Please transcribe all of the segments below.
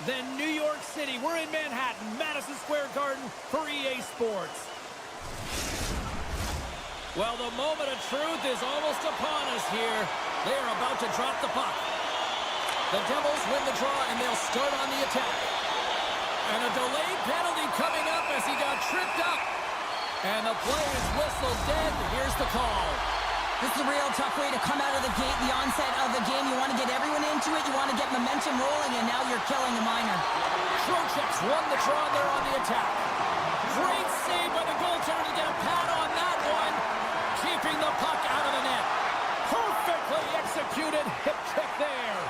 than New York City. We're in Manhattan, Madison Square Garden for EA Sports. Well, the moment of truth is almost upon us here. They are about to drop the puck. The Devils win the draw, and they'll start on the attack. And a delayed penalty coming up as he got tripped up. And the play is whistled dead. Here's the call. This is a real tough way to come out of the gate, the onset of the game. You want to get everyone into it. You want to get momentum rolling, and now you're killing a minor. Trocheck's won the draw there on the attack. Great save by the goaltender to get a pad on that one. Keeping the puck out of the net. Perfectly executed hip check there.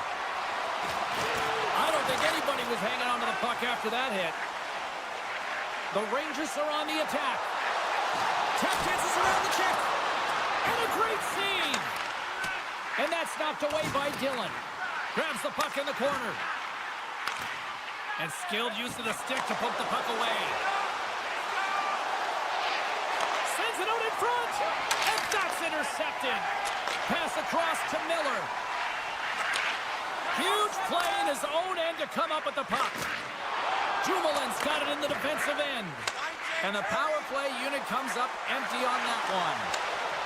I don't think anybody was hanging on to the puck after that hit. The Rangers are on the attack. Tap dances around the check. And a great save. And that's knocked away by Dillon. Grabs the puck in the corner. And skilled use of the stick to poke the puck away. Sends it out in front. And that's intercepted. Pass across to Miller. Huge play in his own end to come up with the puck. Dumoulin's got it in the defensive end. And the power play unit comes up empty on that one.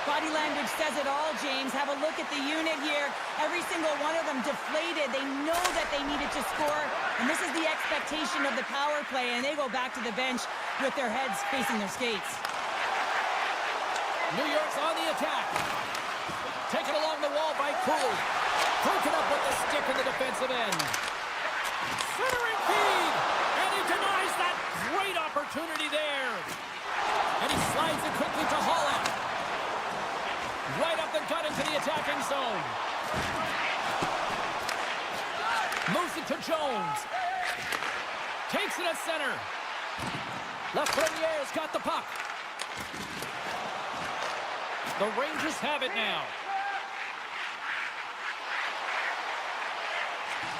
Body language says it all, James. Have a look at the unit here. Every single one of them deflated. They know that they needed to score. And this is the expectation of the power play. And they go back to the bench with their heads facing their skates. New York's on the attack. Taken along the wall by Cooley. Broken up with the stick in the defensive end. Centering feed. And he denies that great opportunity there. And he slides it quickly to Holland. Right up the gut into the attacking zone. Moves it to Jones. Takes it at center. Lafreniere's got the puck. The Rangers have it now.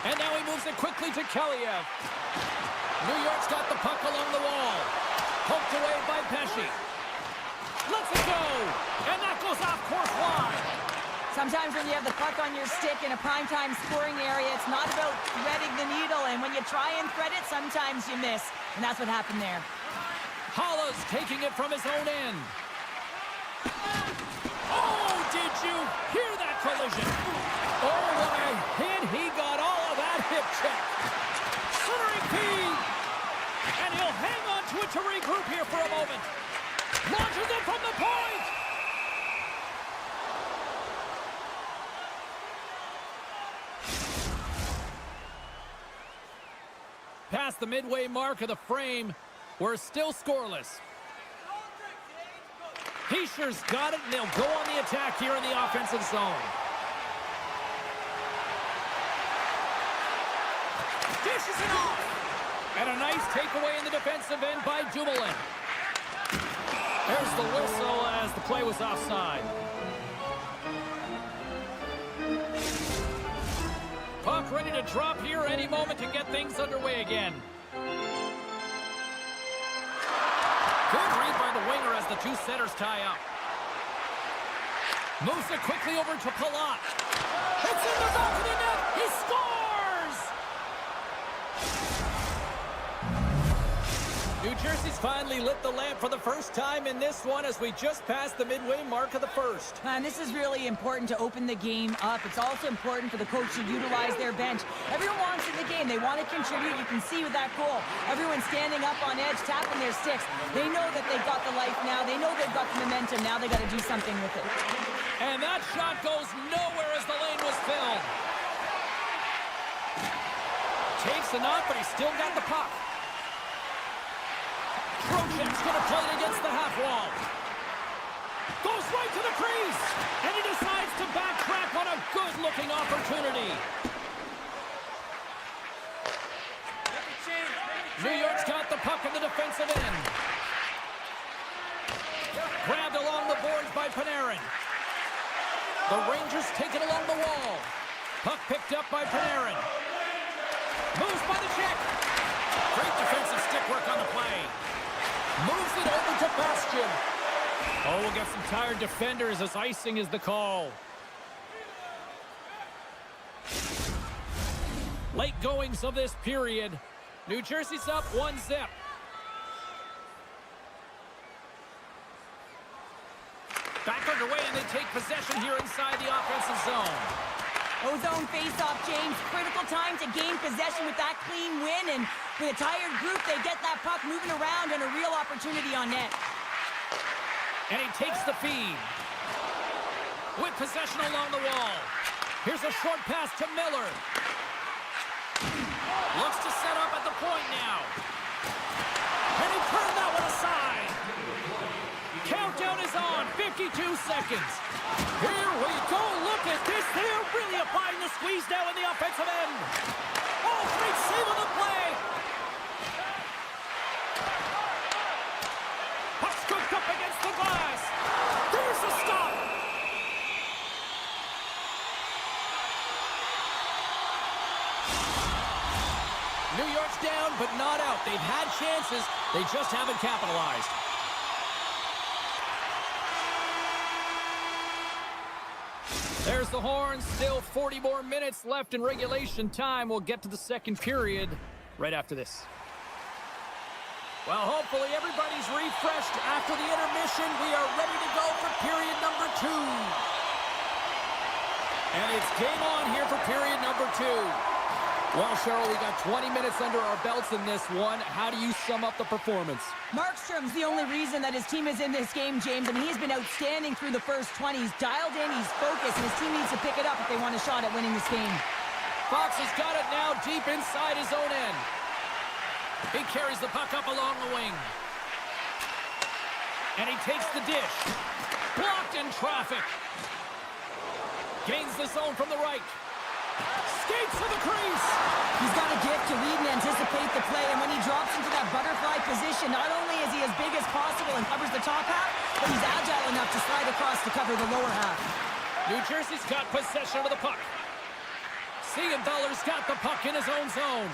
And now he moves it quickly to Kaliev. New York's got the puck along the wall. Poked away by Pesce. Lets it go. And that goes off course wide. Sometimes when you have the puck on your stick in a primetime scoring area, it's not about threading the needle. And when you try and thread it, sometimes you miss. And that's what happened there. Holland's taking it from his own end. Oh, did you hear that collision? Oh, what a hit. He got all of that hip check. Centering feed. And he'll hang on to it to regroup here for a moment. Launches it from the point. Past the midway mark of the frame, we're still scoreless. Heischer's got it, and they'll go on the attack here in the offensive zone. Dishes it off. And a nice takeaway in the defensive end by Dumoulin. There's the whistle as the play was offside. Puck ready to drop here any moment to get things underway again. Good read by the winger as the two centers tie up. Moves it quickly over to Palat. It's in the back of the net. He scores! New Jersey's finally lit the lamp for the first time in this one as we just passed the midway mark of the first. And this is really important to open the game up. It's also important for the coach to utilize their bench. Everyone wants in the game. They want to contribute. You can see with that goal. Everyone's standing up on edge, tapping their sticks. They know that they've got the life now. They know they've got the momentum. Now they got to do something with it. And that shot goes nowhere as the lane was filled. Takes the knock, but he's still got the puck. Trocheck's going to play it against the half wall. Goes right to the crease. And he decides to backtrack on a good-looking opportunity. New York's got the puck in the defensive end. Grabbed along the boards by Panarin. The Rangers take it along the wall. Puck picked up by Panarin. Moves by the check. Great defensive stick work on the play. Moves it over to Bastian. Oh, we'll get some tired defenders as icing is the call. Late goings of this period. New Jersey's up 1-0. Back underway, and they take possession here inside the offensive zone. Ozone face-off, James. Critical time to gain possession with that clean win, and with a tired group, they get that puck moving around and a real opportunity on net. And he takes the feed. With possession along the wall. Here's a short pass to Miller. Looks to set up at the point now. And he turned that one aside. Countdown is on. 52 seconds. Here we go. Look at this. They're really applying the squeeze now in the offensive end. Oh, great save on the play. Puck scooped up against the glass. There's the stop. New York's down, but not out. They've had chances. They just haven't capitalized. There's the horn. Still 40 more minutes left in regulation time. We'll get to the second period right after this. Well, hopefully everybody's refreshed after the intermission. We are ready to go for period number 2. And it's game on here for period number 2. Well, Cheryl, we got 20 minutes under our belts in this one. How do you sum up the performance? Markstrom's the only reason that his team is in this game, James, and he's been outstanding through the first 20. He's dialed in, he's focused, and his team needs to pick it up if they want a shot at winning this game. Fox has got it now deep inside his own end. He carries the puck up along the wing. And he takes the dish. Blocked in traffic. Gains the zone from the right. Skates to the crease. He's got a gift to read and anticipate the play, and when he drops into that butterfly position, not only is he as big as possible and covers the top half, but he's agile enough to slide across to cover the lower half. New Jersey's got possession of the puck. Siegenthaler's got the puck in his own zone.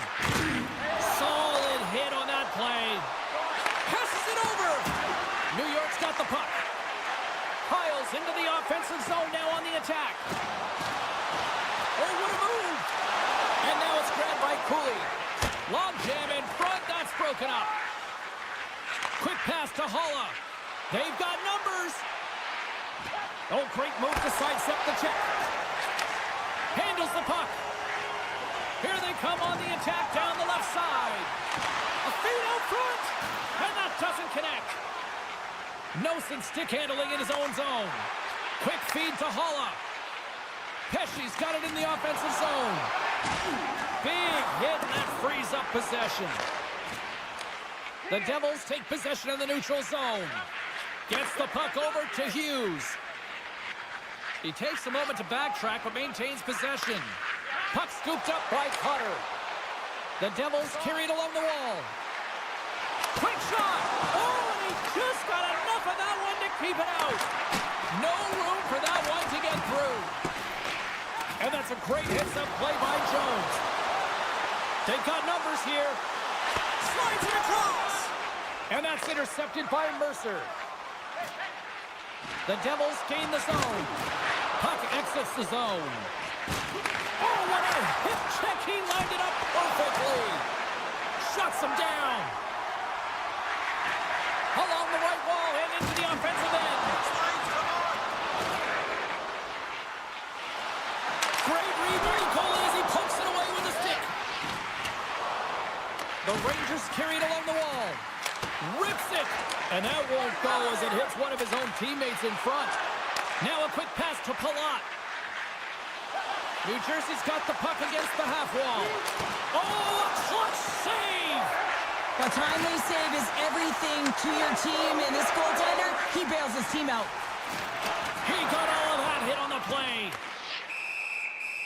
Solid hit on that play. Passes it over. New York's got the puck. Piles into the offensive zone now on the attack. Oh, what a move! And now it's grabbed by Cooley. Long jam in front. That's broken up. Quick pass to Holla. They've got numbers. Oh, great move to sidestep the check. Handles the puck. Here they come on the attack down the left side. A feed out front. And that doesn't connect. Nosen stick handling in his own zone. Quick feed to Holla. Pesci's got it in the offensive zone. Big hit, and that frees up possession. The Devils take possession in the neutral zone. Gets the puck over to Hughes. He takes a moment to backtrack, but maintains possession. Puck scooped up by Cutter. The Devils carried along the wall. Quick shot! Oh, and he just got enough of that one to keep it out. No room for that one to get through. And that's a great hits-up play by Jones. They've got numbers here. Slides it across. And that's intercepted by Mercer. The Devils gain the zone. Puck exits the zone. Oh, what a hip check. He lined it up perfectly. Shuts him down. Along the right wall and into the offensive end. Great read by Coley as he pokes it away with a stick. The Rangers carried along the wall. Rips it. And that won't go as it hits one of his own teammates in front. Now a quick pass to Palat. New Jersey's got the puck against the half wall. Oh, a clutch save! A timely save is everything to your team, and this goaltender, he bails his team out. He got all of that hit on the play.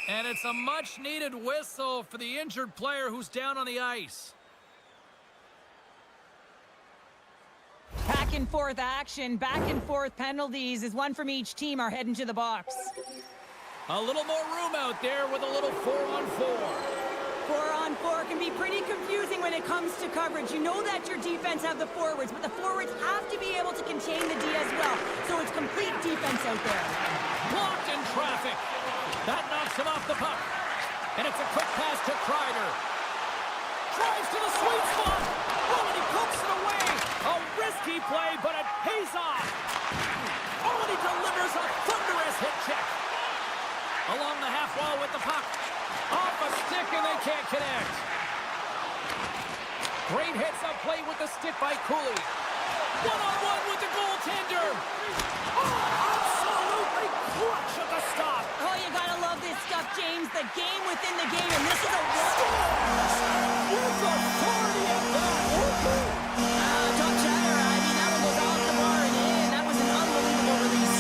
And it's a much-needed whistle for the injured player who's down on the ice. Back and forth action, back and forth penalties as one from each team are heading to the box. A little more room out there with a little 4-on-4. 4-on-4 can be pretty confusing when it comes to coverage. You know that your defense have the forwards, but the forwards have to be able to contain the D as well. So it's complete defense out there. Blocked in traffic. That knocks him off the puck. And it's a quick pass to Kreider. Drives to the sweet spot. Oh, and he pokes it away. A risky play, but it pays off. Oh, and he delivers a thunderous hit check. Along the half wall with the puck. Off a stick, and they can't connect. Great hits up play with the stick by Cooley. One-on-one with the goaltender. Oh, absolutely clutch at the stop. Oh, you gotta love this stuff, James. The game within the game, and this is a with authority at that. Top chatter. I mean, that one goes off the bar and in. That was an unbelievable release.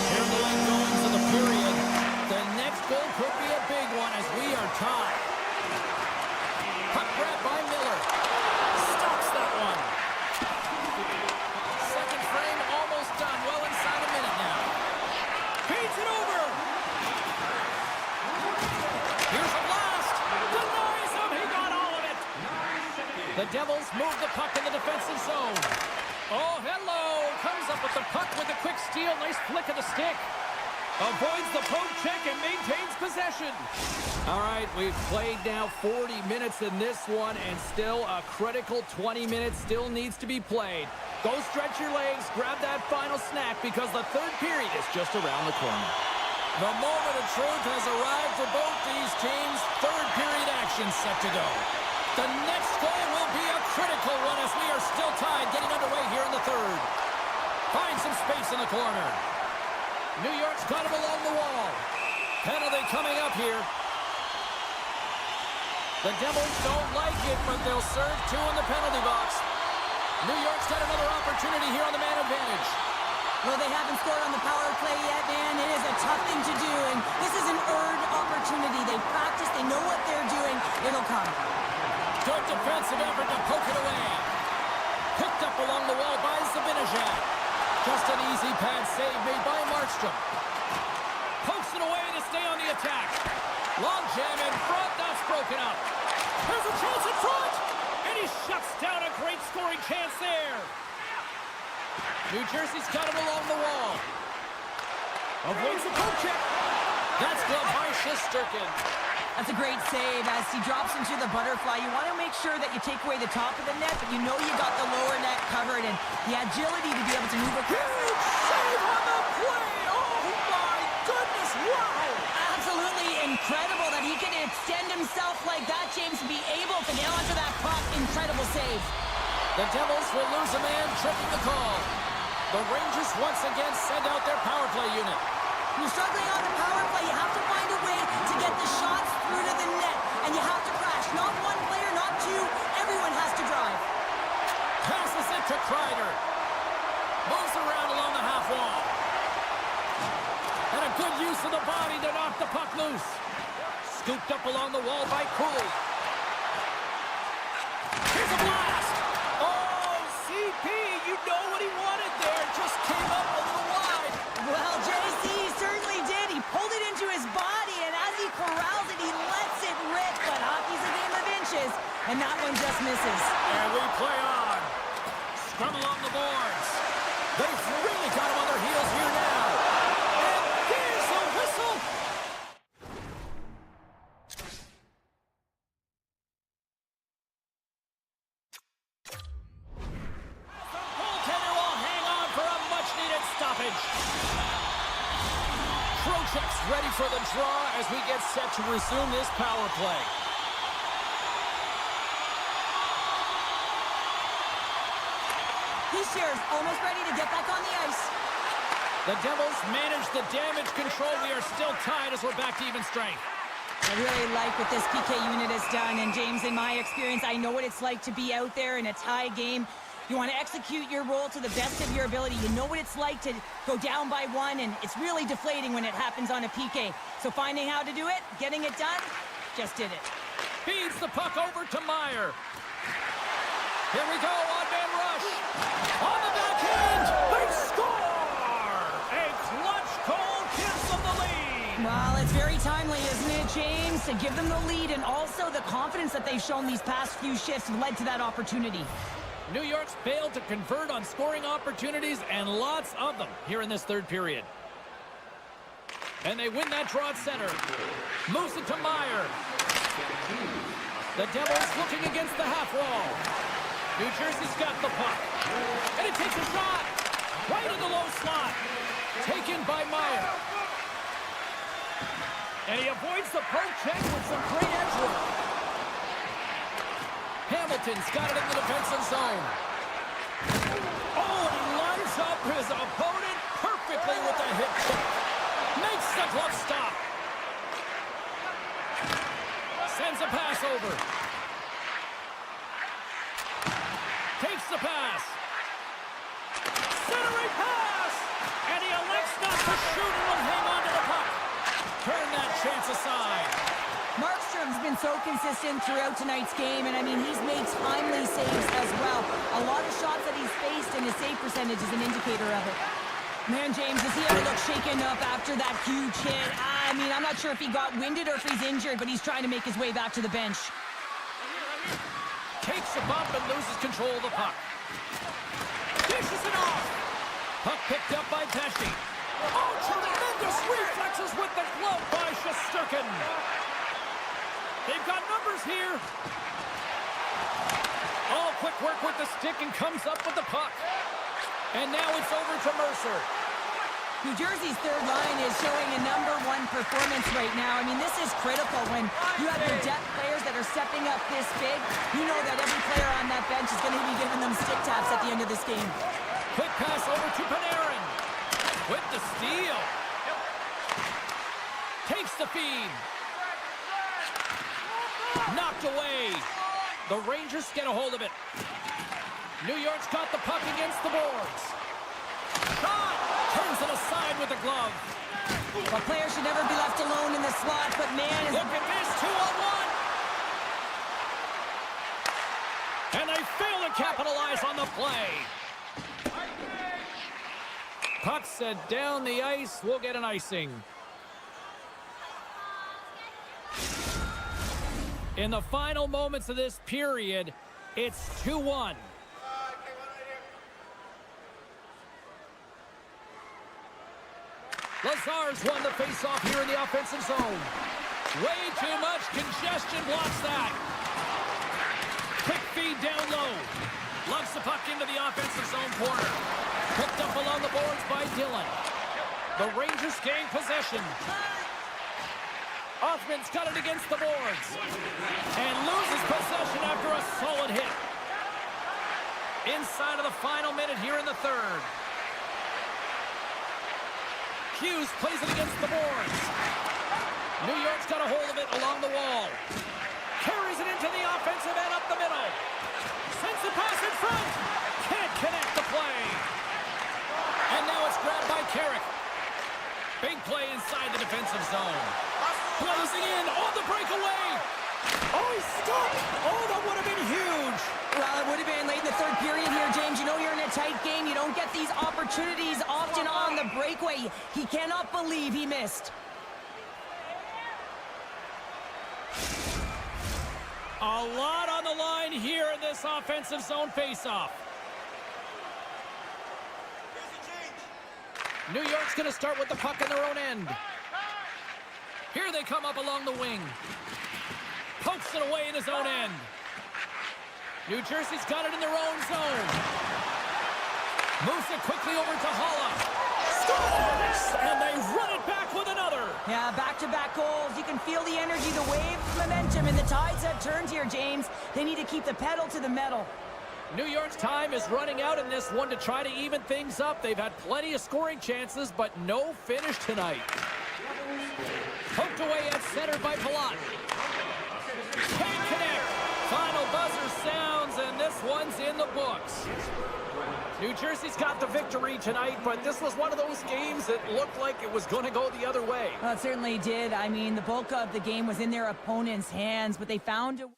Here are the late goings of the period. The next goal could be a big one as we are tied. Puck grab by Miller. Stops that one. Second frame almost done. Well inside a minute now. Feeds it over. Here's a blast. Denies him. He got all of it. The Devils move the puck in the defensive zone. Oh, hello. Comes up with the puck with a quick steal. Nice flick of the stick. Avoids the poke check and maintains possession. All right, we've played now 40 minutes in this one, and still a critical 20 minutes still needs to be played. Go stretch your legs, grab that final snack, because the third period is just around the corner. The moment of truth has arrived for both these teams. Third period action set to go. The next goal will be a critical one as we are still tied, getting underway here in the third. Find some space in the corner. New York's got him along the wall. Penalty coming up here. The Devils don't like it, but they'll serve two in the penalty box. New York's got another opportunity here on the man advantage. Well, they haven't scored on the power play yet, man. It is a tough thing to do, and this is an earned opportunity. They practice, they know what they're doing. It'll come. Good defensive effort to poke it away. Picked up along the wall by Zibanejad. Just an easy pad save made by Markstrom. Pokes it away to stay on the attack. Long jam in front, that's broken up. There's a chance in front! And he shuts down a great scoring chance there. New Jersey's got him along the wall. Avoids the poke check. That's glove by Shesterkin. That's a great save as he drops into the butterfly. You want to make sure that you take away the top of the net, but you know you got the lower net covered, and the agility to be able to move across. Huge save on the play! Oh my goodness, wow! Absolutely incredible that he can extend himself like that, James, to be able to get onto that puck. Incredible save. The Devils will lose a man, tripping the call. The Rangers once again send out their power play unit. You're struggling on the power play. You have to find a way to get the shots through to the net, and you have to crash. Not one player, not two. Everyone has to drive. Passes it to Kreider. Moves around along the half wall. And a good use of the body to knock the puck loose. Scooped up along the wall by Cooley. Here's a blast. Oh, CP, you know what he wanted there. Just came up a little wide. Well, JC certainly did. He pulled it into his body, and as he corrals it, he lets it rip. But hockey's a game of inches, and that one just misses. And we play on. Scrum along the boards. They've really got him on their heels here now. And there's a whistle. The goaltender will hang on for a much-needed stoppage. Trocheck's ready for the draw as we get set to resume this power play. He's almost ready to get back on the ice. The Devils manage the damage control. We are still tied as we're back to even strength. I really like what this PK unit has done, and James, in my experience, I know what it's like to be out there in a tie game. You want to execute your role to the best of your ability. You know what it's like to go down by one, and it's really deflating when it happens on a PK. So finding how to do it, getting it done, just did it. Feeds the puck over to Meyer. Here we go, on-man rush. On the backhand, they score! A clutch goal gives them the lead. Well, it's very timely, isn't it, James? To give them the lead, and also the confidence that they've shown these past few shifts led to that opportunity. New York's failed to convert on scoring opportunities, and lots of them here in this third period. And they win that draw at center. Moves it to Meyer. The Devils looking against the half wall. New Jersey's got the puck. And it takes a shot. Right in the low slot. Taken by Meyer. And he avoids the poke check with some great edge work. Hamilton's got it in the defensive zone. Oh, and he lines up his opponent perfectly with the hip check. Makes the glove stop. Sends a pass over. Takes the pass. Centering pass! And he elects not to shoot and will hang on to the puck. Turn that chance aside. Markstrom's been so consistent throughout tonight's game, and I mean, he's made timely saves as well. A lot of shots that he's faced, and his save percentage is an indicator of it. Man, James, does he ever look shaken up after that huge hit? I mean, I'm not sure if he got winded or if he's injured, but he's trying to make his way back to the bench. Takes a bump and loses control of the puck. Dishes it off. Puck picked up by Pesci. Oh, tremendous reflexes with the glove by Shesterkin. They've got numbers here. Oh, quick work with the stick and comes up with the puck. And now it's over to Mercer. New Jersey's third line is showing a #1 performance right now. I mean, this is critical when you have your depth players that are stepping up this big. You know that every player on that bench is going to be giving them stick taps at the end of this game. Quick pass over to Panarin. With the steal. Takes the feed. Knocked away. The Rangers get a hold of it. New York's got the puck against the boards. Shot! Turns it aside with the glove. A player should never be left alone in the slot, but man... Look at this, 2-on-1. And they fail to capitalize on the play. Puck set down the ice. We'll get an icing. In the final moments of this period, it's 2-1. Lazar's won the faceoff here in the offensive zone. Way too much congestion blocks that. Quick feed down low. Loves the puck into the offensive zone corner. Picked up along the boards by Dillon. The Rangers gain possession. Othman's got it against the boards. And loses possession after a solid hit. Inside of the final minute here in the third. Hughes plays it against the boards. New York's got a hold of it along the wall. Carries it into the offensive end up the middle. Sends the pass in front. Can't connect the play. And now it's grabbed by Carrick. Big play inside the defensive zone. Closing in on the breakaway. Oh, he stopped. Oh, that would have been huge. Well, it would have been late in the third period here, James. You know you're in a tight game. You don't get these opportunities often on the breakaway. He cannot believe he missed. A lot on the line here in this offensive zone faceoff. New York's going to start with the puck in their own end. Here they come up along the wing. Pokes it away in his own end. New Jersey's got it in their own zone. Moves it quickly over to Holla. Scores! And they run it back with another. Yeah, back-to-back goals. You can feel the energy, the wave, momentum, and the tides have turned here, James. They need to keep the pedal to the metal. New York's time is running out in this one to try to even things up. They've had plenty of scoring chances, but no finish tonight. Poked away at center by Palat. Can't connect. Final buzzer sounds, and this one's in the books. New Jersey's got the victory tonight, but this was one of those games that looked like it was going to go the other way. Well, it certainly did. I mean, the bulk of the game was in their opponent's hands, but they found a...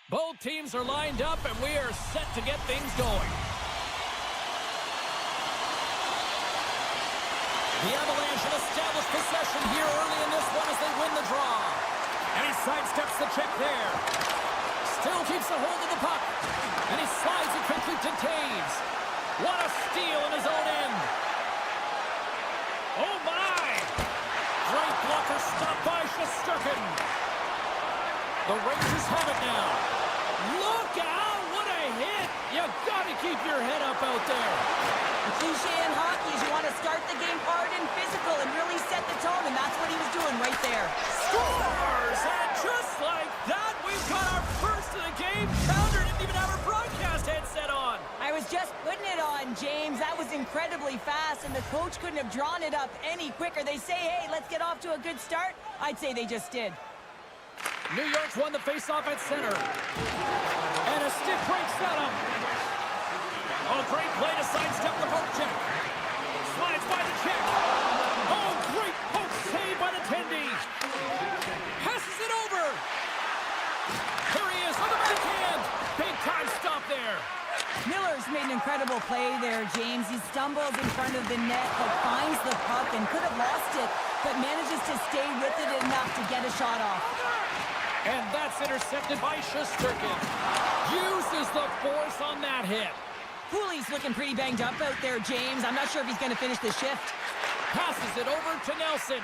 Both teams are lined up, and we are set to get things going. The Avalanche have established possession here early in this one as they win the draw. And he sidesteps the check there. Still keeps a hold of the puck. And he slides it quickly to Taves. What a steal in his own end. Oh, my! Great blocker stopped by Shesterkin. The Rangers have it now. Look out! What a hit! You gotta keep your head up out there. The cliche in hockey is you want to start the game hard and physical and really set the tone, and that's what he was doing right there. Scores! And just like that, we've got our first of the game. Pounder didn't even have her broadcast headset on. I was just putting it on, James. That was incredibly fast, and the coach couldn't have drawn it up any quicker. They say, hey, let's get off to a good start. I'd say they just did. New York's won the faceoff at center. And a stick breaks that up. Oh, great play to sidestep the poke check. Slides by the check. Oh, great poke save by the Tendy. Passes it over. Here he is on the backhand. Big time stop there. Miller's made an incredible play there, James. He stumbles in front of the net, but finds the puck and could have lost it, but manages to stay with it enough to get a shot off. And that's intercepted by Shesterkin. Uses the force on that hit. Cooley's looking pretty banged up out there, James. I'm not sure if he's going to finish the shift. Passes it over to Nelson.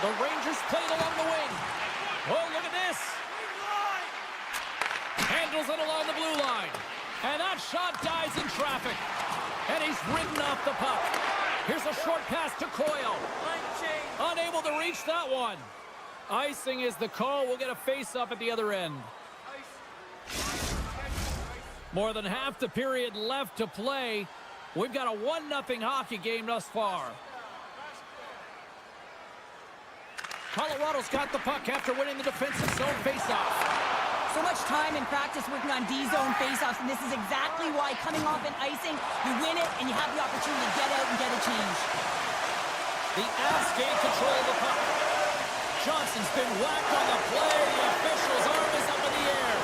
The Rangers played along the wing. Oh, look at this. Handles it along the blue line. And that shot dies in traffic. And he's ridden off the puck. Here's a short pass to Coyle. Unable to reach that one. Icing is the call. We'll get a face-up at the other end. More than half the period left to play. We've got a 1-0 hockey game thus far. Colorado's got the puck after winning the defensive zone face-off. So much time in practice working on D-zone faceoffs, and this is exactly why coming off an icing, you win it, and you have the opportunity to get out and get a change. The Avs gain control of the puck. Johnson's been whacked on the play. The official's arm is up in the air.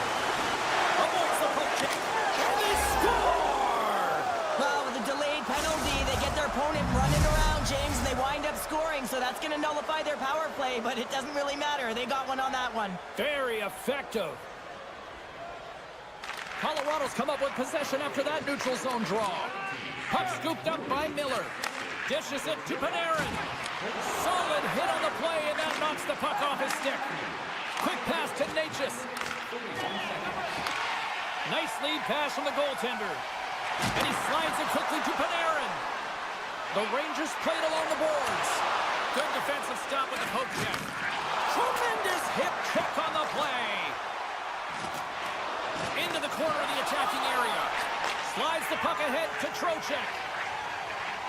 Avoids the puck check. And they score! Well, with a delayed penalty, they get their opponent running around, James, and they wind up scoring, so that's going to nullify their power play, but it doesn't really matter. They got one on that one. Very effective. Colorado's come up with possession after that neutral zone draw. Puck scooped up by Miller. Dishes it to Panarin. Solid hit on the play, and that knocks the puck off his stick. Quick pass to Natchez. Nice lead pass from the goaltender. And he slides it quickly to Panarin. The Rangers played along the boards. Good defensive stop with the poke check. Tremendous hip check on the play. Into the corner of the attacking area. Slides the puck ahead to Trocheck.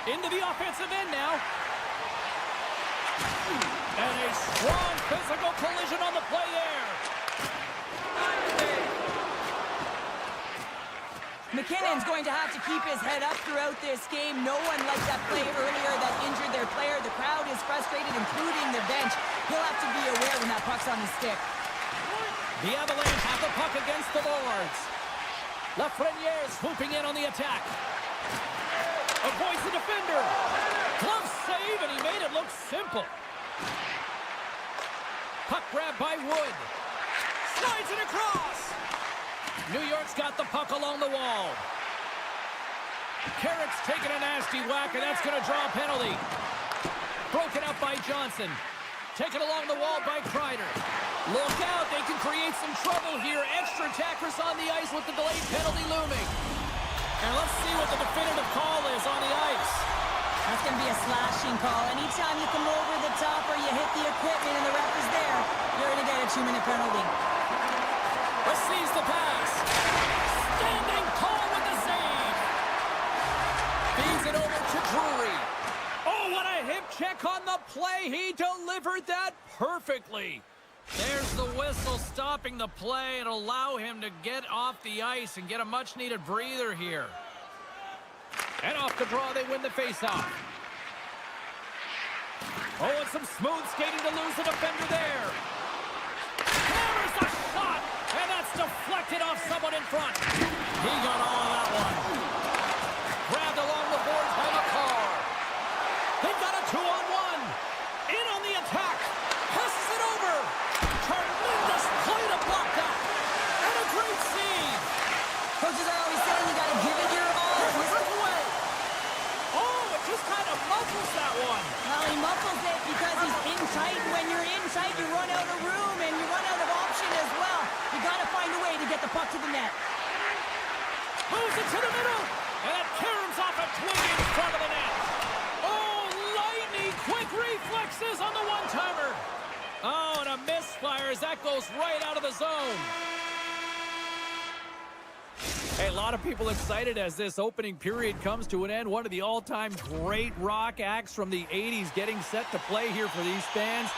Into the offensive end now. And a strong physical collision on the play there. McKinnon's going to have to keep his head up throughout this game. No one liked that play earlier that injured their player. The crowd is frustrated, including the bench. He'll have to be aware when that puck's on his stick. The Avalanche have the puck against the boards. Lafreniere swooping in on the attack. Avoids the defender. Glove save, and he made it look simple. Puck grab by Wood. Slides it across. New York's got the puck along the wall. Carrick's taking a nasty whack, and that's going to draw a penalty. Broken up by Johnson. Taken along the wall by Kreider. Look out, they can create some trouble here. Extra attackers on the ice with the delayed penalty looming. And let's see what the definitive call is on the ice. That's going to be a slashing call. Anytime you come over the top or you hit the equipment and the ref is there, you're going to get a 2-minute penalty. Receives the pass. Standing tall with the save. Feeds it over to Drury. Oh, what a hip check on the play. He delivered that perfectly. There's the whistle stopping the play and allow him to get off the ice and get a much-needed breather here. And off the draw, they win the faceoff. Oh, and some smooth skating to lose the defender there. Deflected off someone in front. He got all of that one. Grabbed along the boards by McCall. They've got a 2-on-1. In on the attack. Passes it over. Tremendous play to block that. And a great save. Coaches are always saying you got to give it your all. Break away. Oh, it just kind of muffles that one. Well, he muffles it because he's in tight. And when you're in tight, you run out of room and you run out of option as well. You got to find a way to get the puck to the net. Moves it to the middle. And it caroms off a twig in front of the net. Oh, lightning quick reflexes on the one-timer. Oh, and a misfire as that goes right out of the zone. Hey, a lot of people excited as this opening period comes to an end. One of the all-time great rock acts from the 80s getting set to play here for these fans.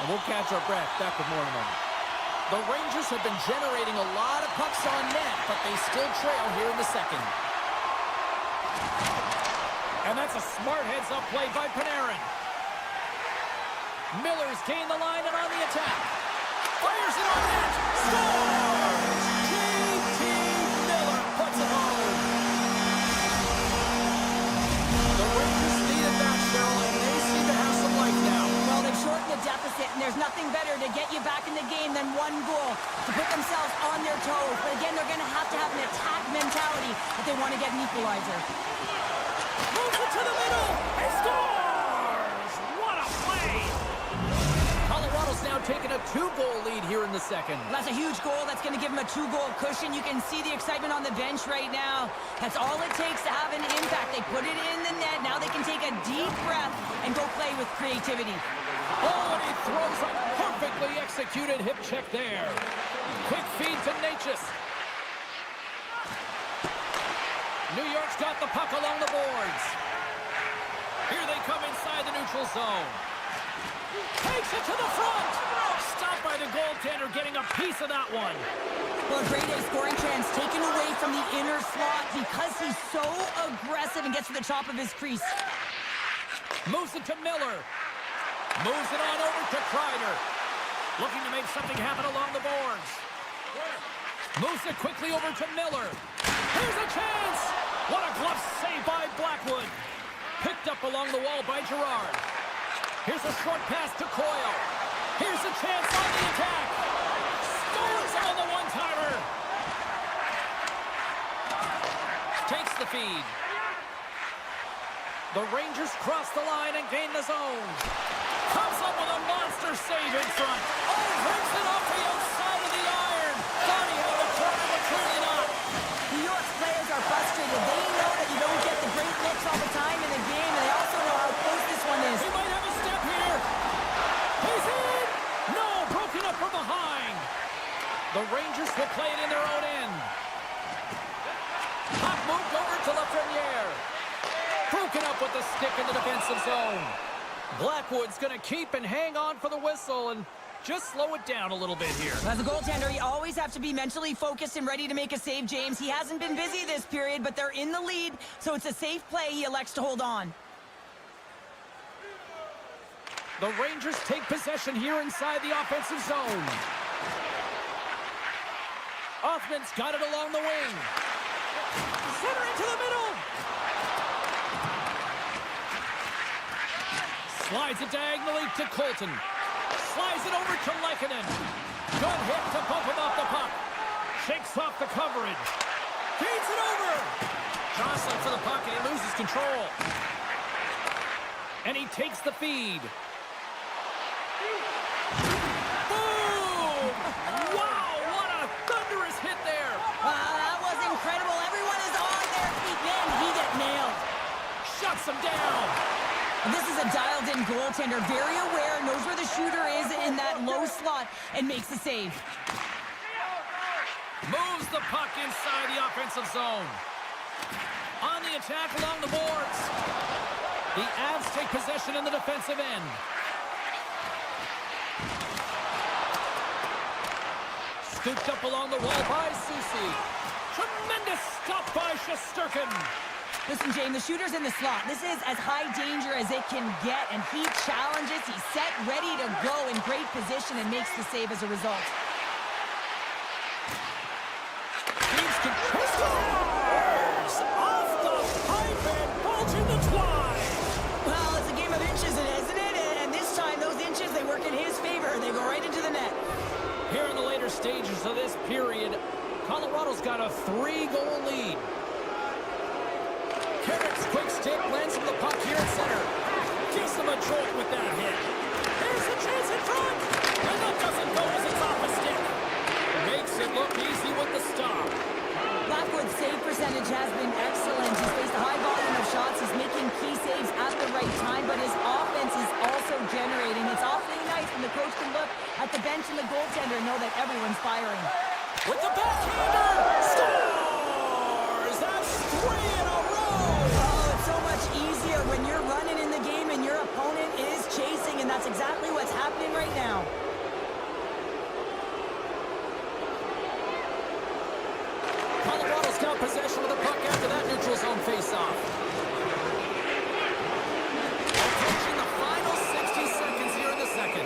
And we'll catch our breath. Back with more in a moment. The Rangers have been generating a lot of pucks on net, but they still trail here in the second. And that's a smart heads-up play by Panarin. Miller's gained the line and on the attack. Fires it on net. Scores! J.T. Miller puts it home. The Rangers needed that, Cheryl, and they seem to have some life now. Well, they've shortened the deficit, and there's nothing better to get you back in the game than one goal to put themselves on their toes. But again, they're going to have an attack mentality if they want to get an equalizer. Moves it to the middle. He scores! What a play! Colorado's now taking a 2-goal lead here in the second. Well, that's a huge goal. That's going to give them a 2-goal cushion. You can see the excitement on the bench right now. That's all it takes to have an impact. They put it in the net. Now they can take a deep breath and go play with creativity. Oh, and he throws a perfectly executed hip check there. Quick feed to Natchez. New York's got the puck along the boards. Here they come inside the neutral zone. Takes it to the front. Stopped by the goaltender, getting a piece of that one. Well, a great A scoring chance taken away from the inner slot because he's so aggressive and gets to the top of his crease. Moves it to Miller. Moves it on over to Kreider. Looking to make something happen along the boards. Moves it quickly over to Miller. Here's a chance. What a glove save by Blackwood. Picked up along the wall by Girard. Here's a short pass to Coyle. Here's a chance on the attack. Scores on the one-timer. Takes the feed. The Rangers cross the line and gain the zone. Comes up with a monster save in front. Oh, rips it off the outside of the iron. Thought he had the corner, but clearly not. New York's players are frustrated. They know that you don't get the great looks all the time in the game, and they also know how close this one is. He might have a step here. He's in. No, broken up from behind. The Rangers will play it in their own end. Puck moved over to Lafreniere. Broken up with the stick in the defensive zone. Blackwood's going to keep and hang on for the whistle and just slow it down a little bit here. As a goaltender, you always have to be mentally focused and ready to make a save, James. He hasn't been busy this period, but they're in the lead, so it's a safe play. He elects to hold on. The Rangers take possession here inside the offensive zone. Hoffman's got it along the wing. Center into the middle. Slides it diagonally to Colton. Slides it over to Lehkonen. Good hit to bump him off the puck. Shakes off the coverage. Feeds it over. Jostling for the puck and he loses control. And he takes the feed. Boom! Wow, what a thunderous hit there. Wow, that was incredible. Everyone is on their feet. Man, he got nailed. Shuts him down. And this is a dialed-in goaltender, very aware, knows where the shooter is in that low slot, and makes the save. Moves the puck inside the offensive zone. On the attack along the boards. The Avs take possession in the defensive end. Scooped up along the wall by Soucy. Tremendous stop by Shesterkin. Listen, Jane, the shooter's in the slot. This is as high danger as it can get, and he challenges. He's set, ready to go in great position, and makes the save as a result. intertwined. Well, it's a game of inches, isn't it? And this time, those inches, they work in his favor. They go right into the net. Here in the later stages of this period, Colorado's got a 3-goal lead. Carrick's quick stick lands from the puck here at center. Gives him a jolt with that hit. Here's a chance in front. And that doesn't go as it's off a stick. Makes it look easy with the stop. Blackwood's save percentage has been excellent. He's faced a high volume of shots. He's making key saves at the right time, but his offense is also generating. It's awfully nice when the coach can look at the bench and the goaltender and know that everyone's firing. With the backhander, scores! That's 3 in a row! Oh, it's so much easier when you're running in the game and your opponent is chasing, and that's exactly what's happening right now. Colorado's got possession of the puck after that neutral zone faceoff. Approaching the final 60 seconds here in the second.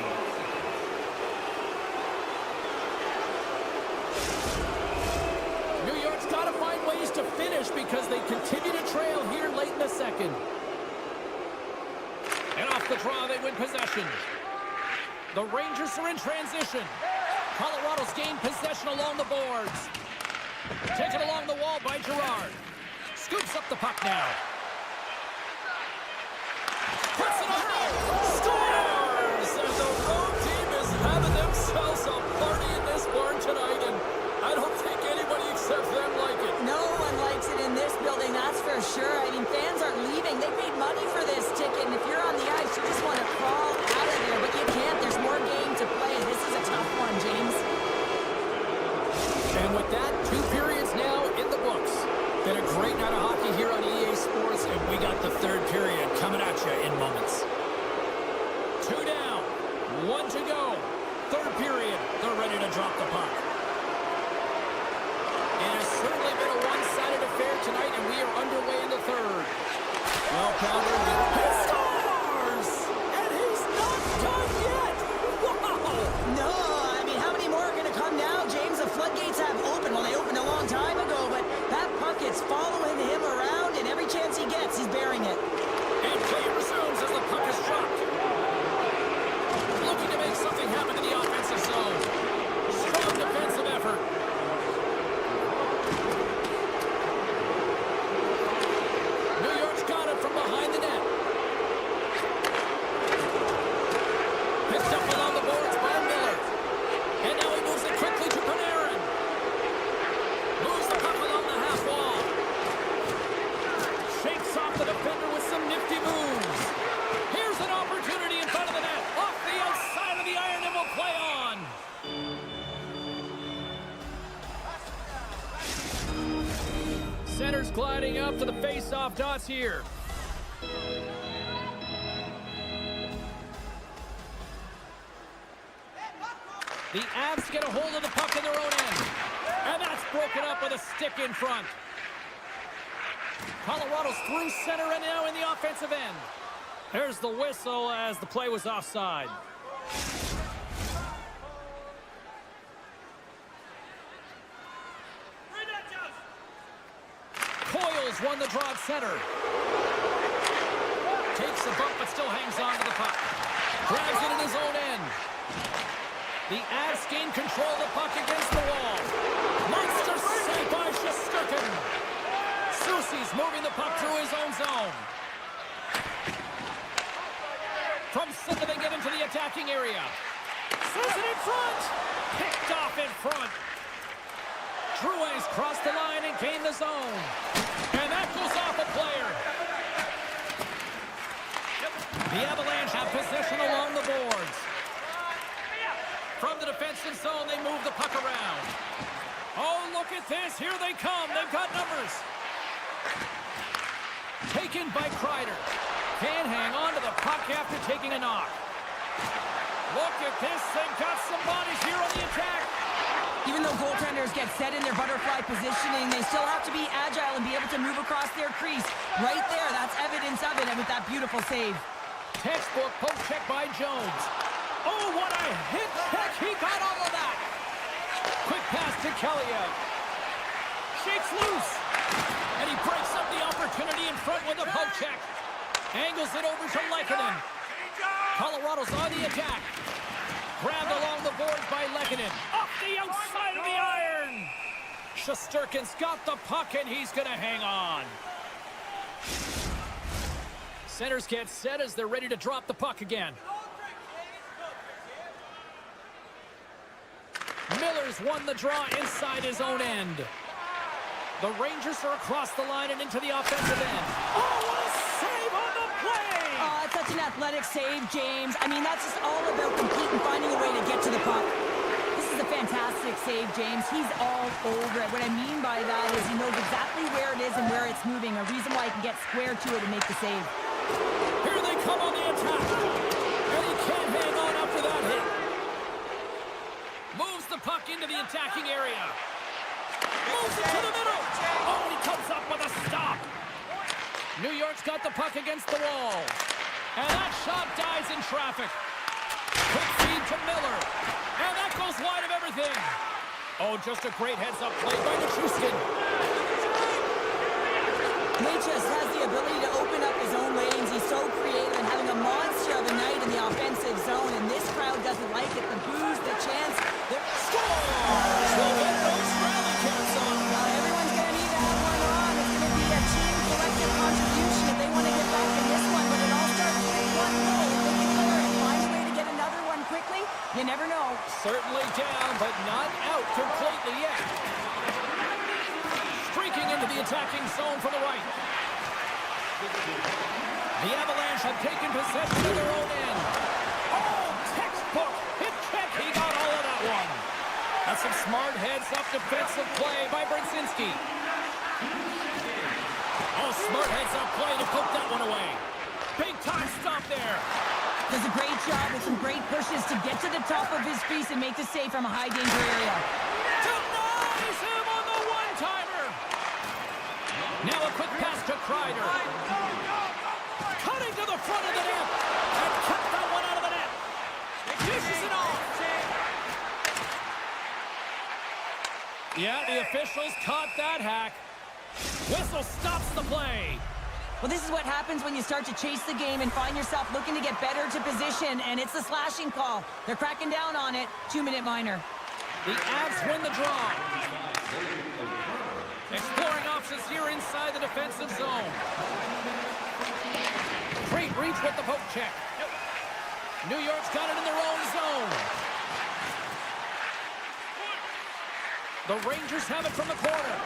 New York's got to find ways to finish because they continue to trail here late in the second. And off the draw, they win possession. The Rangers are in transition. Colorado's gained possession along the boards. Taken along the wall by Gerard. Scoops up the puck now. Puts it on net. Scores! And the road team is having themselves a party in this barn tonight. And I don't think anybody except them like it. No one likes it in this building, that's for sure. I mean, fans are leaving. They paid money for this ticket. And if you're on the ice, you just want to crawl out of there. But you can't. There's more game to play. This is a tough one, James. And with that, 2 periods now in the books. Been a great night of hockey here on EA Sports, and we got the 3rd period coming at you in moments. 2 down, 1 to go. 3rd period, they're ready to drop the puck. It has certainly been a one-sided affair tonight, and we are underway in the 3rd. Well, Pounder, he scores! And he's not done yet! Wow! No, I mean, how many more are going to come now, James? The floodgates have opened. Well, they opened a long time ago, but that puck is following him around, and every chance he gets, he's bearing it. And play resumes as the puck is dropped. Looking to make something happen in the offensive zone. Strong defensive effort. New York's got it from behind the net. Picked up along the boards by Miller. And now he moves it quickly to Panarin. Moves the puck along the half wall. Shakes off the defender with some nifty moves. Here's an opportunity in front of the net. Off the outside of the iron and will play on. Center's gliding up to the face-off dots here. The Avs get a hold of the puck in their own end. And that's broken up with a stick in front. Colorado's through center and now in the offensive end. There's the whistle as the play was offside. Coyle's won the draw at center. Takes a bump but still hangs on to the puck. Grabs it in his own end. The Avs gain control of the puck against the wall. Monster save by Shesterkin. Soucy's moving the puck through his own zone. From center they get into the attacking area. Says it in front. Picked off in front. Drouin's crossed the line and gained the zone. And that goes off a player. The Avalanche have possession along the boards. From the defensive zone, they move the puck around. Oh, look at this. Here they come. They've got numbers. Taken by Kreider. Can't hang on to the puck after taking a knock. Look at this. They've got some bodies here on the attack. Even though goaltenders get set in their butterfly positioning, they still have to be agile and be able to move across their crease. Right there, that's evidence of it, and with that beautiful save. Textbook poke check by Jones. Oh, what a hit check. He got all of that. Quick pass to Kelley-UA. Shakes loose. And he breaks up the opportunity in front with a poke check. Angles it over to Lehkonen. Colorado's on the attack. Grabbed along the boards by Lehkonen. Up the outside of the iron. Shesterkin's got the puck, and he's going to hang on. Centers get set as they're ready to drop the puck again. Miller's won the draw inside his own end. The Rangers are across the line and into the offensive end. Oh, what a save on the play! Oh, it's such an athletic save, James. I mean, that's just all about competing, finding a way to get to the puck. This is a fantastic save, James. He's all over it. What I mean by that is he knows exactly where it is and where it's moving. A reason why he can get square to it and make the save. Here they come on the attack. And he can't hang on after that hit. Moves the puck into the attacking area. Moves it to the middle. Oh, and he comes up with a stop. New York's got the puck against the wall. And that shot dies in traffic. Quick feed to Miller. And that goes wide of everything. Oh, just a great heads-up play by Nichushkin. Nichus has the ability to open up his own lanes. He's so creative and having a monster of a night in the offensive zone. And this crowd doesn't like it. The boos, the chants, the score! She'll get those rally caps on. Well, everyone's going to need to have one on. It's going to be a team collective contribution if they want to get back in this one. But it all starts with one goal. If they can clear it, find a way to get another one quickly, you never know. Certainly down, but not out completely yet. Streaking into the attacking zone from the right. The Avalanche have taken possession of their own end. Oh, textbook hit check. He got all of that one. That's some smart heads-up defensive play by Brzezinski. Oh, smart heads-up play to poke that one away. Big-time stop there. Does a great job with some great pushes to get to the top of his crease and make the save from a high-danger area. Denies him on the one-timer. Now a quick pass to Kreider. Cutting to the front of the net. And kept that one out of the net. Dishes it off. Yeah, the officials caught that hack. Whistle stops the play. Well, this is what happens when you start to chase the game and find yourself looking to get better to position, and it's a slashing call. They're cracking down on it. 2-minute minor. The Avs win the draw. Exploring options here inside the defensive zone. Great reach with the poke check. New York's got it in their own zone. The Rangers have it from the corner.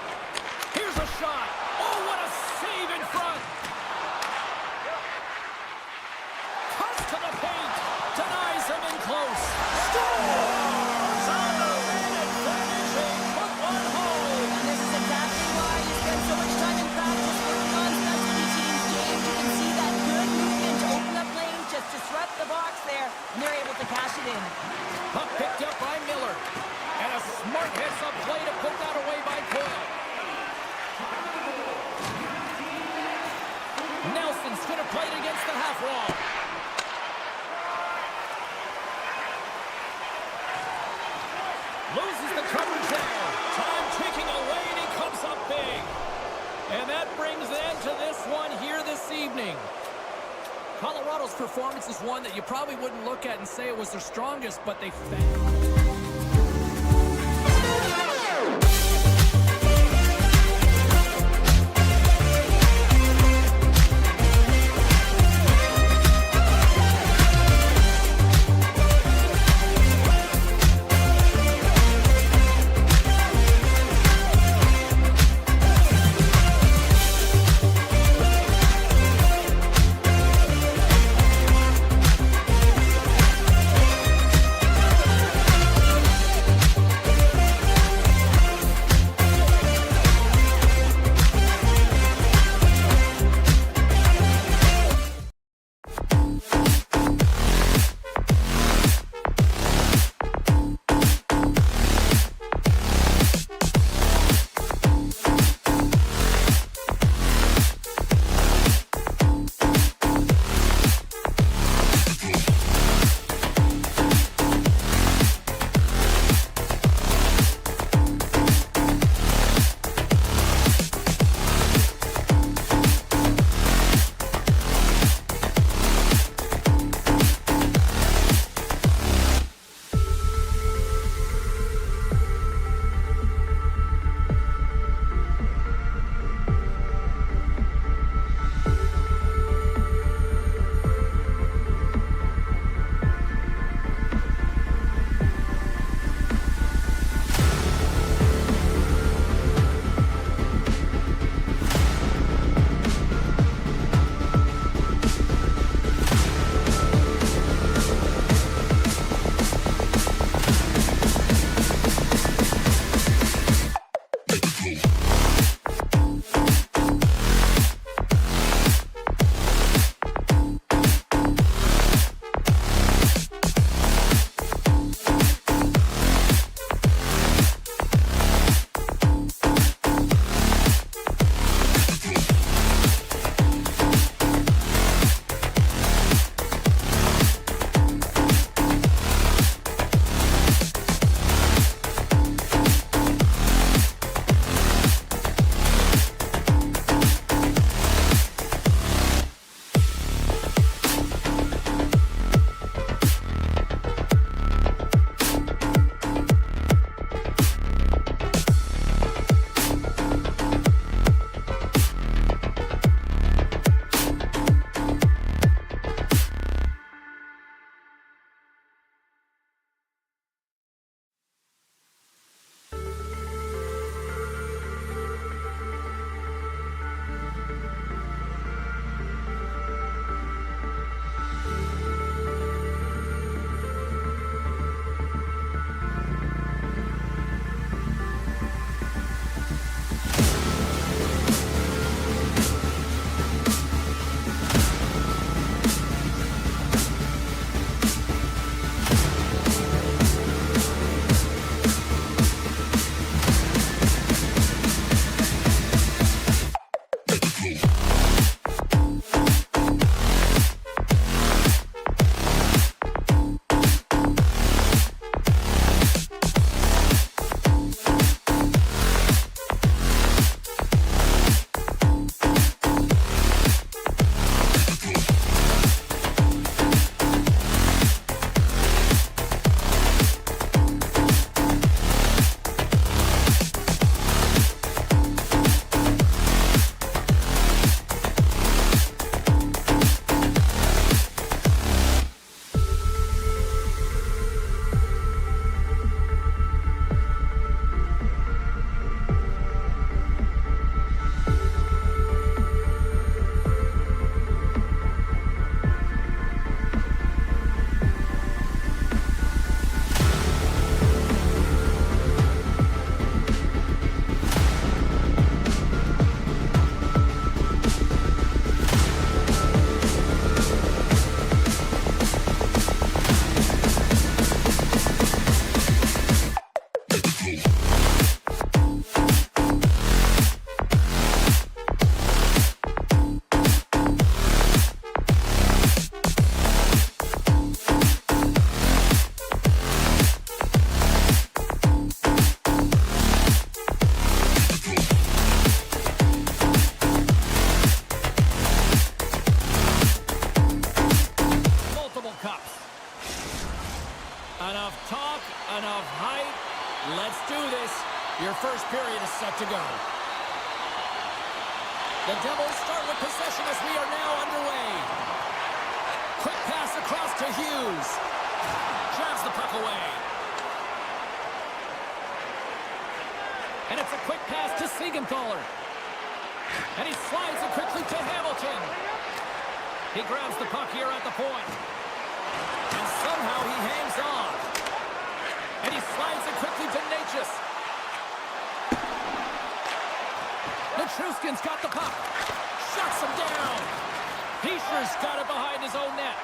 Here's a shot. Oh, what a save in front. Cuts to the paint. Denies him in close. Scores! On the minute finishing. Put one home. And this is exactly why you spend so much time in practice working on specialty teams games. You can see that good movement to open up lanes, just disrupt the box there, and they're able to cash it in. Puck picked up by Miller. And a smart heads-up play to put that away by Coyle. Nelson's going to play it against the half wall. Loses the coverage there. Time ticking away, and he comes up big. And that brings an end to this one here this evening. Colorado's performance is one that you probably wouldn't look at and say it was their strongest, but they found. Your first period is set to go. The Devils start with possession as we are now underway. Quick pass across to Hughes. Drives the puck away. And it's a quick pass to Siegenthaler. And he slides it quickly to Hamilton. He grabs the puck here at the point. And somehow he hangs on. And he slides it quickly to Natchez. Nichushkin's got the puck. Shuts him down. Hischier's got it behind his own net.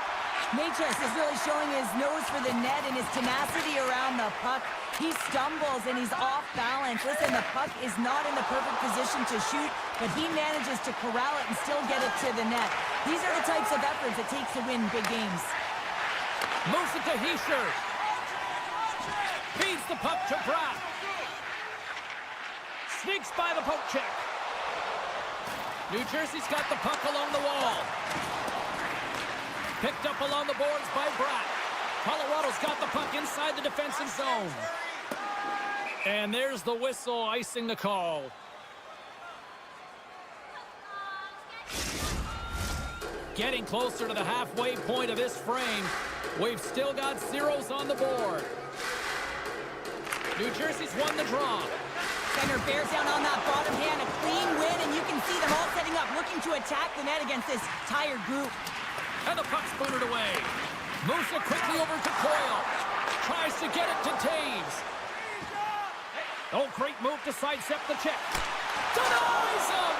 Natchez is really showing his nose for the net and his tenacity around the puck. He stumbles and he's off balance. Listen, the puck is not in the perfect position to shoot, but he manages to corral it and still get it to the net. These are the types of efforts it takes to win big games. Moves it to Hischier. Feeds the puck to Bratt. Sneaks by the poke check. New Jersey's got the puck along the wall. Picked up along the boards by Bratt. Colorado's got the puck inside the defensive zone. And there's the whistle icing the call. Getting closer to the halfway point of this frame. We've still got zeros on the board. New Jersey's won the draw. Center bears down on that bottom hand. A clean win, and you can see them all setting up, looking to attack the net against this tired group. And the puck's booted away. Moves it quickly over to Coyle. Tries to get it to Taves. Oh, great move to sidestep the check. Denies him!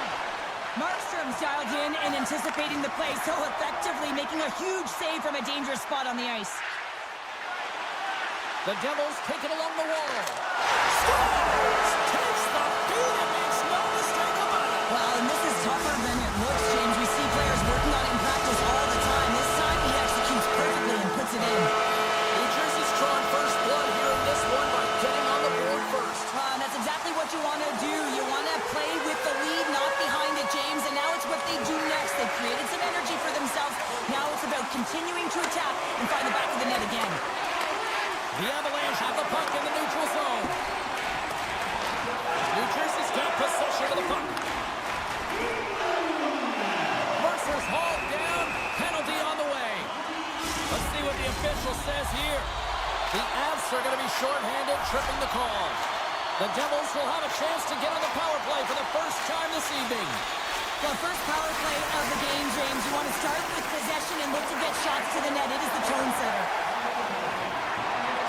Markstrom's dialed in and anticipating the play so effectively, making a huge save from a dangerous spot on the ice. The Devils take it along the wall. Scores! Takes the beat and makes no mistake about it. Well, and this is tougher than it looks, James. We see players working on it in practice all the time. This time he executes perfectly and puts it in. New Jersey's drawing first blood here in this one by getting on the board first. That's exactly what you want to do. You want to play with the lead, not behind it, James. And now it's what they do next. They've created some energy for themselves. Now it's about continuing to attack and find the back of the net again. The Avalanche have the puck in the neutral zone. New Jersey's got possession of the puck. Mercer's hauled down. Penalty on the way. Let's see what the official says here. The Avs are going to be shorthanded, tripping the call. The Devils will have a chance to get on the power play for the first time this evening. Well, first power play of the game, James. You want to start with possession and look to get shots to the net. It is the tone setter.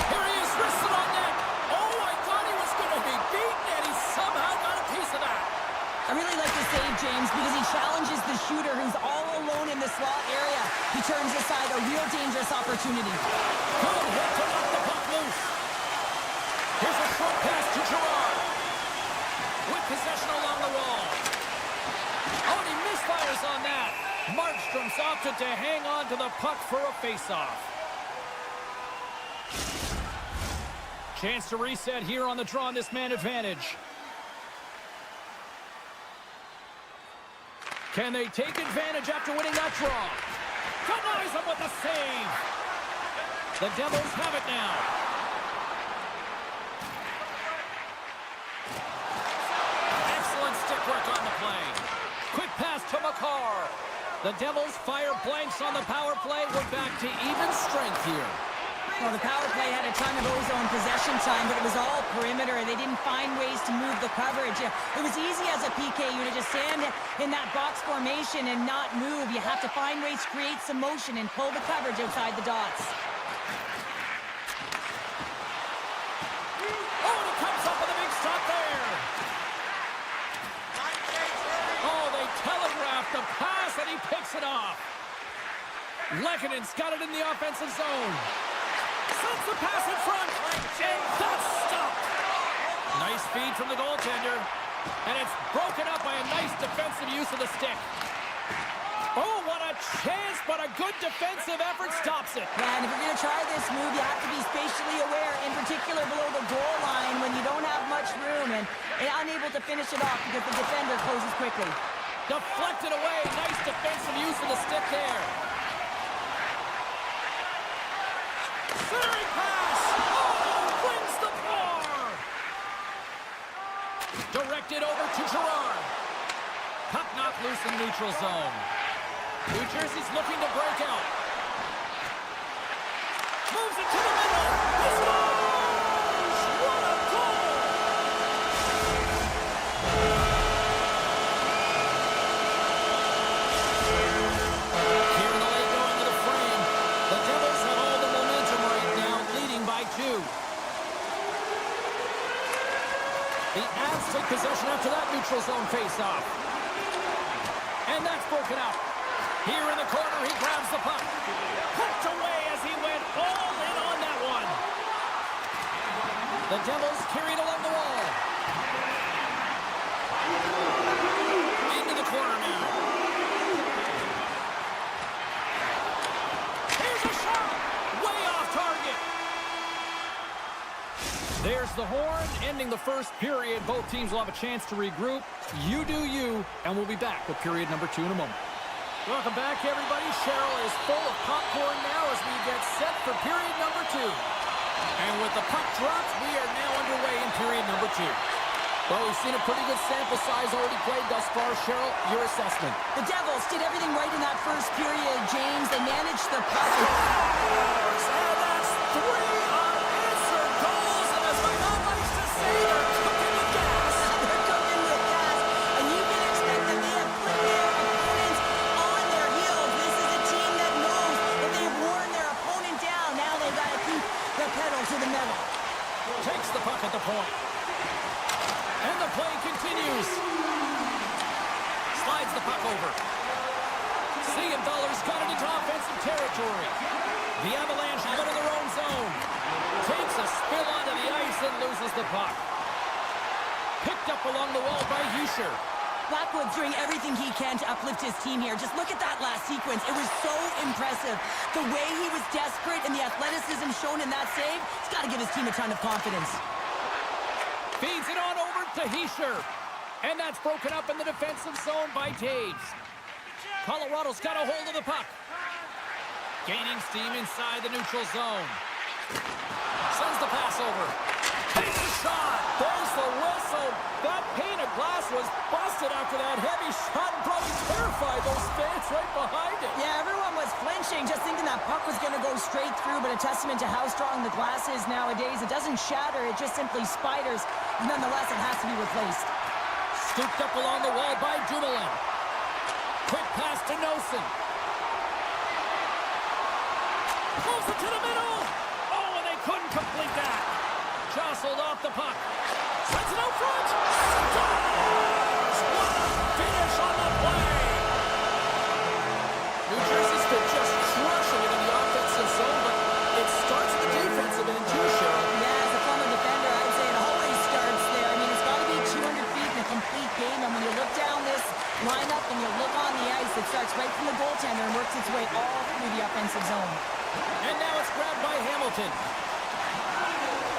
Here he is, wristed on net. Oh, I thought he was going to be beaten, and he somehow got a piece of that. I really like the save, James, because he challenges the shooter who's all alone in the slot area. He turns aside a real dangerous opportunity. Good hit to knock the puck loose. Here's a short pass to Gerard. With possession along the wall. Oh, and he misfires on that. Markstrom's opted to hang on to the puck for a faceoff. Chance to reset here on the draw on this man advantage. Can they take advantage after winning that draw? Denies him with a save. The Devils have it now. Excellent stick work on the play. Quick pass to McCarr. The Devils fire blanks on the power play. We're back to even strength here. Well, the power play had a ton of ozone possession time, but it was all perimeter. They didn't find ways to move the coverage. It was easy as a PKU to just stand in that box formation and not move. You have to find ways to create some motion and pull the coverage outside the dots. Oh, and he comes up with a big shot there. Oh, they telegraphed the pass, and he picks it off. Lekkonen's got it in the offensive zone. Sends the pass in front, and that's stopped. Nice feed from the goaltender, and it's broken up by a nice defensive use of the stick. Oh, what a chance, but a good defensive effort stops it. Yeah, and if you're going to try this move, you have to be spatially aware, in particular below the goal line when you don't have much room and unable to finish it off because the defender closes quickly. Deflected away, nice defensive use of the stick there. Centering pass! Oh, wins the bar! Flicked it over to Gerard. Puck knocked loose in neutral zone. New Jersey's looking to break out. Moves it to the middle. He scores! What a goal! Here in the late going to the frame. The Devils have all the momentum right now, leading by 2. The Avs take possession after that neutral zone face-off. And that's broken up. Here in the corner, he grabs the puck. Hooked away as he went all in on that one. The Devils carried along the wall. Into the corner now. Here's a shot. Way off target. There's the horn, ending the first period. Both teams will have a chance to regroup. You do you, and we'll be back with period number 2 in a moment. Welcome back, everybody. Cheryl is full of popcorn now as we get set for period number 2. And with the puck dropped, we are now underway in period number 2. Well, we've seen a pretty good sample size already played thus far. Cheryl, your assessment. The Devils did everything right in that first period, James. They managed the puck. And that's 3 unanswered goals. And as my mom likes to say, they're cooking with gas. They're cooking with gas. And you can expect that they have put their opponents on their heels. This is a team that knows that they've worn their opponent down. Now they've got to keep the pedal to the metal. Takes the puck at the point. And the play continues. Slides the puck over. Siegenthaler's got it into offensive territory. The Avalanche out of their own zone. Takes a spill onto the ice and loses the puck. Picked up along the wall by Huscher. Blackwood's doing everything he can to uplift his team here. Just look at that last sequence. It was so impressive. The way he was desperate and the athleticism shown in that save, he's got to give his team a ton of confidence. Feeds it on over to Huscher. And that's broken up in the defensive zone by Taves. Colorado's got a hold of the puck. Gaining steam inside the neutral zone. Sends the pass over. Takes the shot. There's the whistle. That pane of glass was busted after that heavy shot and probably terrified those fans right behind it. Yeah, everyone was flinching, just thinking that puck was going to go straight through, but a testament to how strong the glass is nowadays. It doesn't shatter, it just simply spiders. Nonetheless, it has to be replaced. Scooped up along the wall by Dumoulin. Quick pass to Nosen. Pulls it to the middle. Oh, and they couldn't complete that. Jostled off the puck. Sends it out front. Scores! What a finish on the play. New Jersey's been just crushing it in the offensive zone, but it starts at the defensive end too, Cheryl. Yeah, as a former defender, I'd say it always starts there. I mean, it's got to be 200 feet in a complete game, and when you look down this lineup and you look on the ice, it starts right from the goaltender and works its way all through the offensive zone. And now it's grabbed by Hamilton.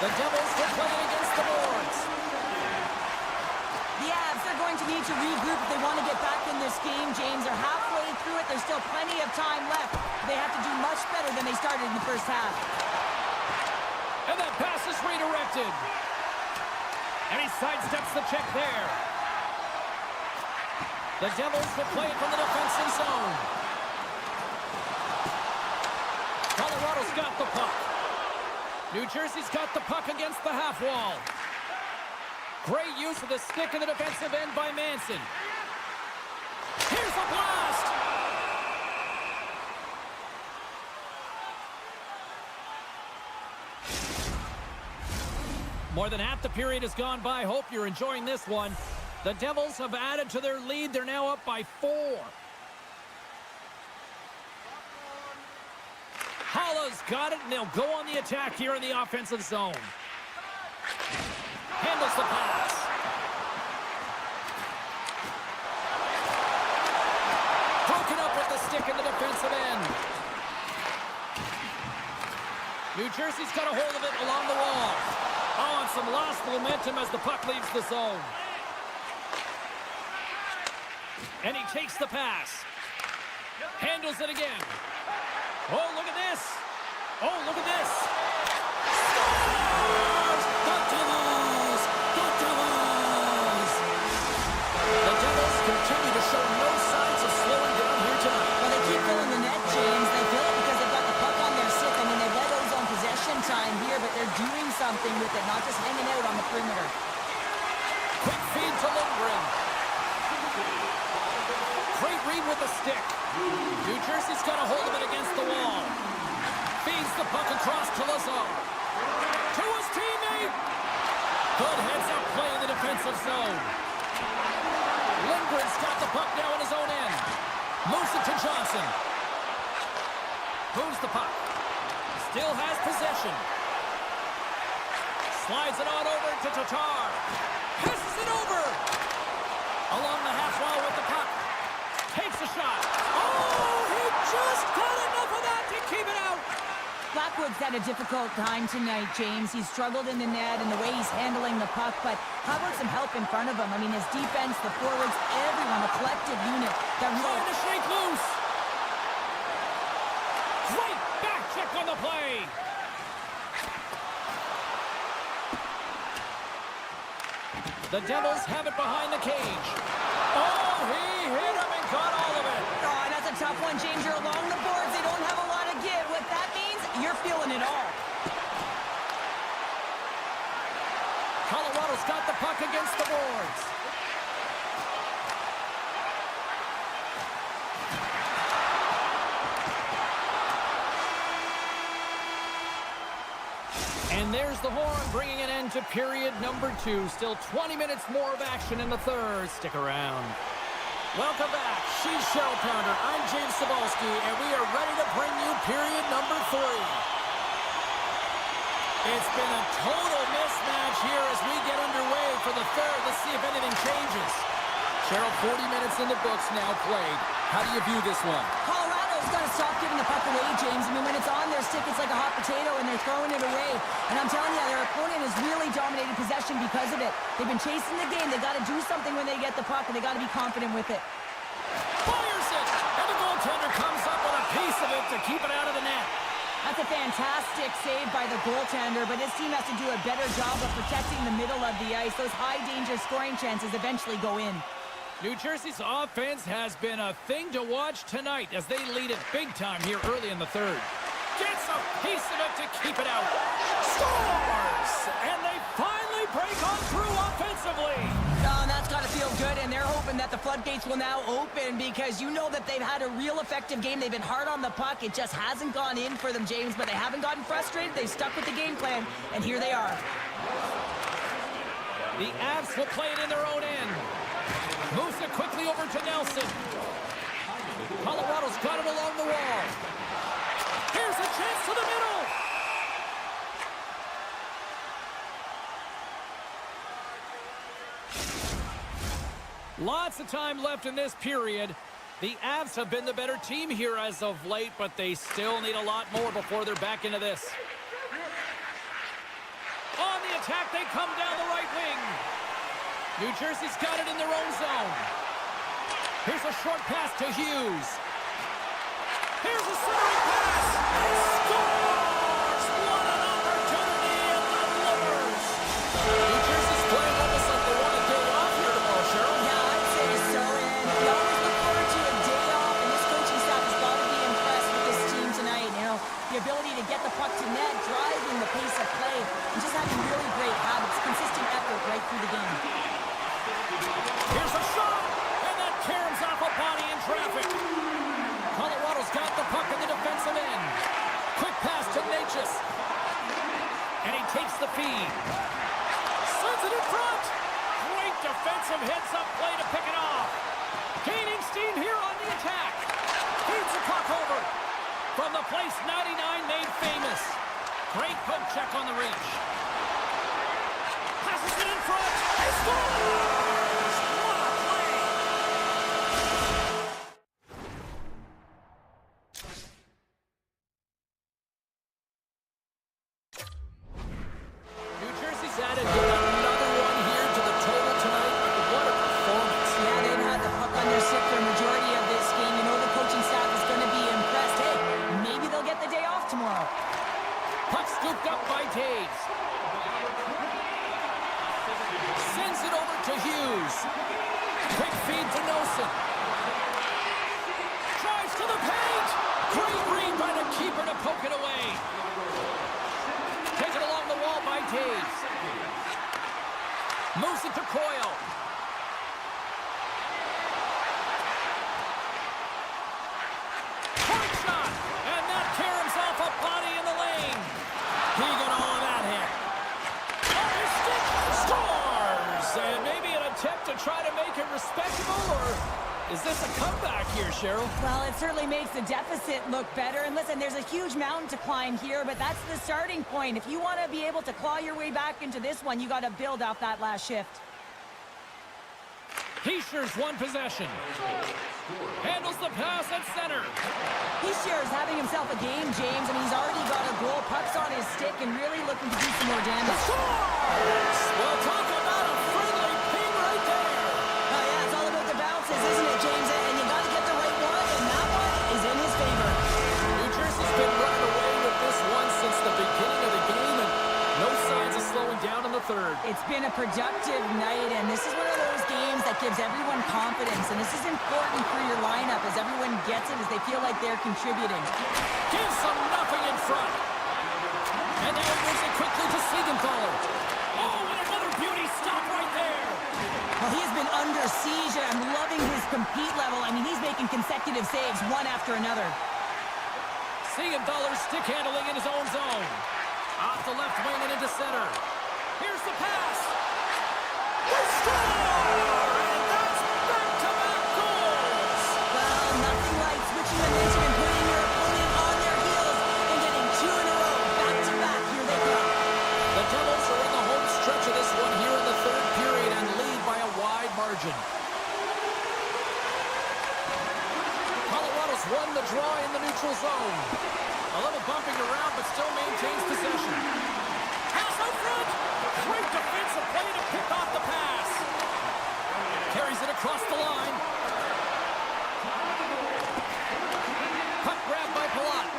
The Devils are playing against the boards. The Avs are going to need to regroup if they want to get back in this game, James. They're halfway through it. There's still plenty of time left. They have to do much better than they started in the first half. And that pass is redirected. And he sidesteps the check there. The Devils will play it from the defensive zone. Colorado's got the puck. New Jersey's got the puck against the half wall. Great use of the stick in the defensive end by Manson. Here's a blast! More than half the period has gone by. Hope you're enjoying this one. The Devils have added to their lead. They're now up by 4. Hala's got it, and they'll go on the attack here in the offensive zone. Handles the pass. Broken up with the stick in the defensive end. New Jersey's got a hold of it along the wall. Oh, and some lost momentum as the puck leaves the zone. And he takes the pass. Handles it again. Oh, look at this. Oh, look at this. Scores! The Devils! The Devils! with it, not just hanging out on the perimeter. Quick feed to Lindgren. Great read with the stick. New Jersey's got a hold of it against the wall. Feeds the puck across to Lazar. To his teammate. Good heads-up play in the defensive zone. Lindgren's got the puck now in his own end. Moves it to Johnson. Moves the puck. Still has possession. Slides it on over to Tatar. Passes it over. Along the half wall with the puck. Takes a shot. Oh, he just got enough of that to keep it out. Blackwood's had a difficult time tonight, James. He's struggled in the net and the way he's handling the puck, but how about some help in front of him? I mean, his defense, the forwards, everyone, a collective unit. Trying to shake loose. Great back check on the play. The Devils have it behind the cage. Oh, he hit him and got all of it. Oh, and that's a tough one, James. You're along the boards. They don't have a lot of give. What that means, you're feeling it all. Colorado's got the puck against the boards. And there's the horn, bringing an end to period number 2. Still 20 minutes more of action in the third. Stick around. Welcome back. She's Cheryl Pounder. I'm James Cebulski, and we are ready to bring you period number 3. It's been a total mismatch here as we get underway for the third. Let's see if anything changes. Cheryl, 40 minutes in the books now played. How do you view this one? Colorado's got to stop giving the puck away, James. I mean, when it's on their stick, it's like a hot potato, and they're throwing it away. And I'm telling you, their opponent has really dominated possession because of it. They've been chasing the game. They got to do something when they get the puck, and they got to be confident with it. Fires it, and the goaltender comes up with a piece of it to keep it out of the net. That's a fantastic save by the goaltender, but his team has to do a better job of protecting the middle of the ice. Those high-danger scoring chances eventually go in. New Jersey's offense has been a thing to watch tonight as they lead it big time here early in the third. Gets a piece of it to keep it out. Scores! And they finally break on through offensively. Oh, that's got to feel good, and they're hoping that the floodgates will now open because you know that they've had a real effective game. They've been hard on the puck. It just hasn't gone in for them, James, but they haven't gotten frustrated. They've stuck with the game plan, and here they are. The Avs will play it in their own end. Moves it quickly over to Nelson. Colorado's got it along the wall. Here's a chance to the middle. Lots of time left in this period. The Avs have been the better team here as of late, but they still need a lot more before they're back into this. On the attack, they come down the right wing. New Jersey's got it in their own zone. Here's a short pass to Hughes. Here's a centering pass. Scores! What an opportunity and delivers. New Jersey's playing almost like they want a day off here tomorrow, Cheryl. Yeah, I'd say so, and we always look forward to a day off, and this coaching staff has got to be impressed with this team tonight. You know, the ability to get the puck to net, driving the pace of play, and just having really great habits, consistent effort right through the game. Here's a shot, and that caroms off a body in traffic. Colorado's got the puck in the defensive end. Quick pass to Natchez. And he takes the feed. Sends it in front. Great defensive heads-up play to pick it off. Gaining steam here on the attack. Feeds the puck over. From the place 99 made famous. Great poke check on the reach. Passes it in front. He scores! Added another one here to the total tonight. What a performance. Yeah, they've had the puck on their stick for a majority of this game. You know the coaching staff is going to be impressed. Hey, maybe they'll get the day off tomorrow. Puck scooped up by Taves. Sends it over to Hughes. Quick feed to Nelson. Drives to the paint. Great read by the keeper to poke it away. Taken along the wall by Taves. Moves it to Coyle. Point shot! And that caroms off a body in the lane. He got all of that hit. On his stick, scores! And maybe an attempt to try to make it respectable, or is this a comeback here, Cheryl? Well, it certainly makes the deficit look better. And listen, there's a huge mountain to climb here, but that's the starting point. If you want to be able to claw your way back into this one, you got to build off that last shift. Heischer's one possession. Handles the pass at center. Heischer's having himself a game, James. I mean, he's already got a goal. Puck's on his stick and really looking to do some more damage. Scores! Well, talk about a friendly ping right there. Oh, yeah, it's all about the bounces, isn't it, James? And you got to get the right one, and that one is in his favor. New Jersey's been running away with this one since the beginning of the game, and no signs of slowing down in the third. It's been a productive night, and this is one of those games that gives everyone confidence, and this is important for your lineup as everyone gets it, as they feel like they're contributing. Gives them nothing in front. And now it moves it quickly to Siegenthaler. Oh, and another beauty stop right there. Well, he has been under siege, and I'm loving his compete level. I mean, he's making consecutive saves, one after another. Siegenthaler stick handling in his own zone. Off the left wing and into center. Here's the pass. They score! And that's back-to-back goals! Well, nothing like switching momentum and putting your opponent on their heels and getting two in a row. Back-to-back, here they come. The Devils are in the home stretch of this one here in the third period and lead by a wide margin. Colorado's won the draw in the neutral zone. A little bumping around, but still maintains possession. Pass out front! Great defensive play to pick off the pass. Carries it across the line. Puck grabbed by Palat.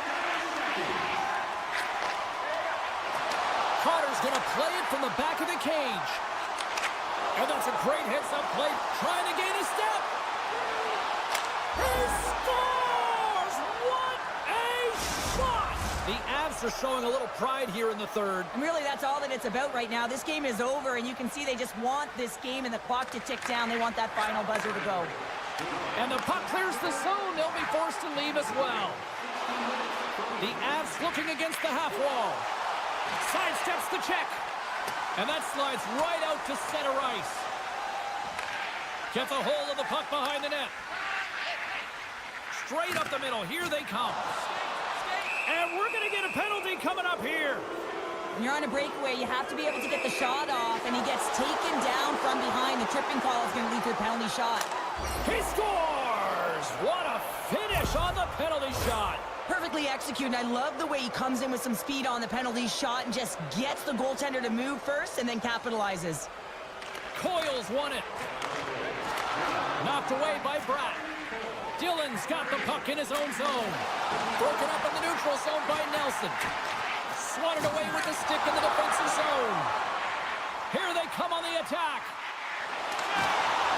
Carter's going to play it from the back of the cage. And that's a great heads-up play, trying to gain a step. He scores! What a shot! The Avs are showing a little pride here in the third. And really, that's all that it's about right now. This game is over, and you can see they just want this game and the clock to tick down. They want that final buzzer to go. And the puck clears the zone. They'll be forced to leave as well. The Avs looking against the half wall. Sidesteps the check. And that slides right out to center ice. Gets a hold of the puck behind the net. Straight up the middle. Here they come. And we're going to get a penalty coming up here. When you're on a breakaway, you have to be able to get the shot off, and he gets taken down from behind. The tripping call is going to lead to a penalty shot. He scores! What a finish on the penalty shot. Perfectly executed. I love the way he comes in with some speed on the penalty shot and just gets the goaltender to move first and then capitalizes. Coyle's won it. Knocked away by Bratt. Dillon's got the puck in his own zone. Broken up in the neutral zone by Nelson. Swatted away with the stick in the defensive zone. Here they come on the attack.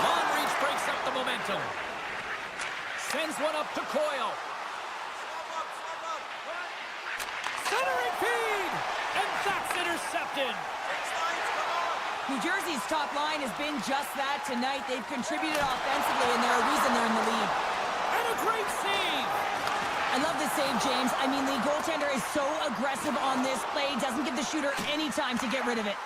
Long reach breaks up the momentum. Sends one up to Coyle. Centering feed! And that's intercepted. New Jersey's top line has been just that tonight. They've contributed offensively, and they're a reason they're in the lead. And a great save! I love this save, James. I mean, the goaltender is so aggressive on this play. Doesn't give the shooter any time to get rid of it.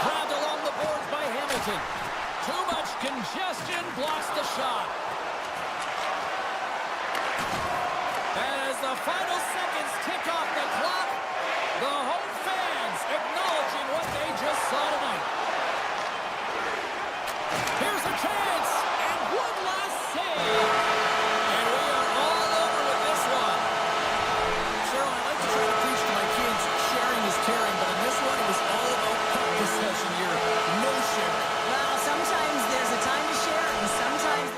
Grabbed along the boards by Hamilton. Too much congestion blocks the shot. As the final seconds tick off the clock, the home fans acknowledging what they just saw tonight. Here's a chance, and one last save. And we are all over with this one. Cheryl, I like to try to preach to my kids, sharing is caring, but in this one, it was all about puck possession here. No sharing. Well, sometimes there's a time to share, and sometimes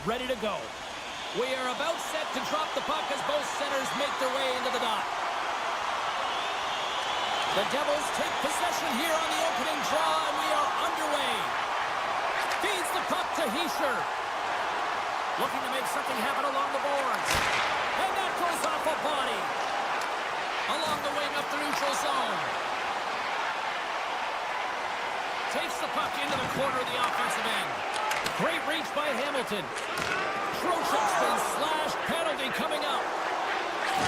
ready to go. We are about set to drop the puck as both centers make their way into the dot. The Devils take possession here on the opening draw, and we are underway. Feeds the puck to Hischier. Looking to make something happen along the boards. And that goes off a body. Along the wing up the neutral zone. Takes the puck into the corner of the offensive end. Great reach by Hamilton. Trocheck's been slashed. Penalty coming up.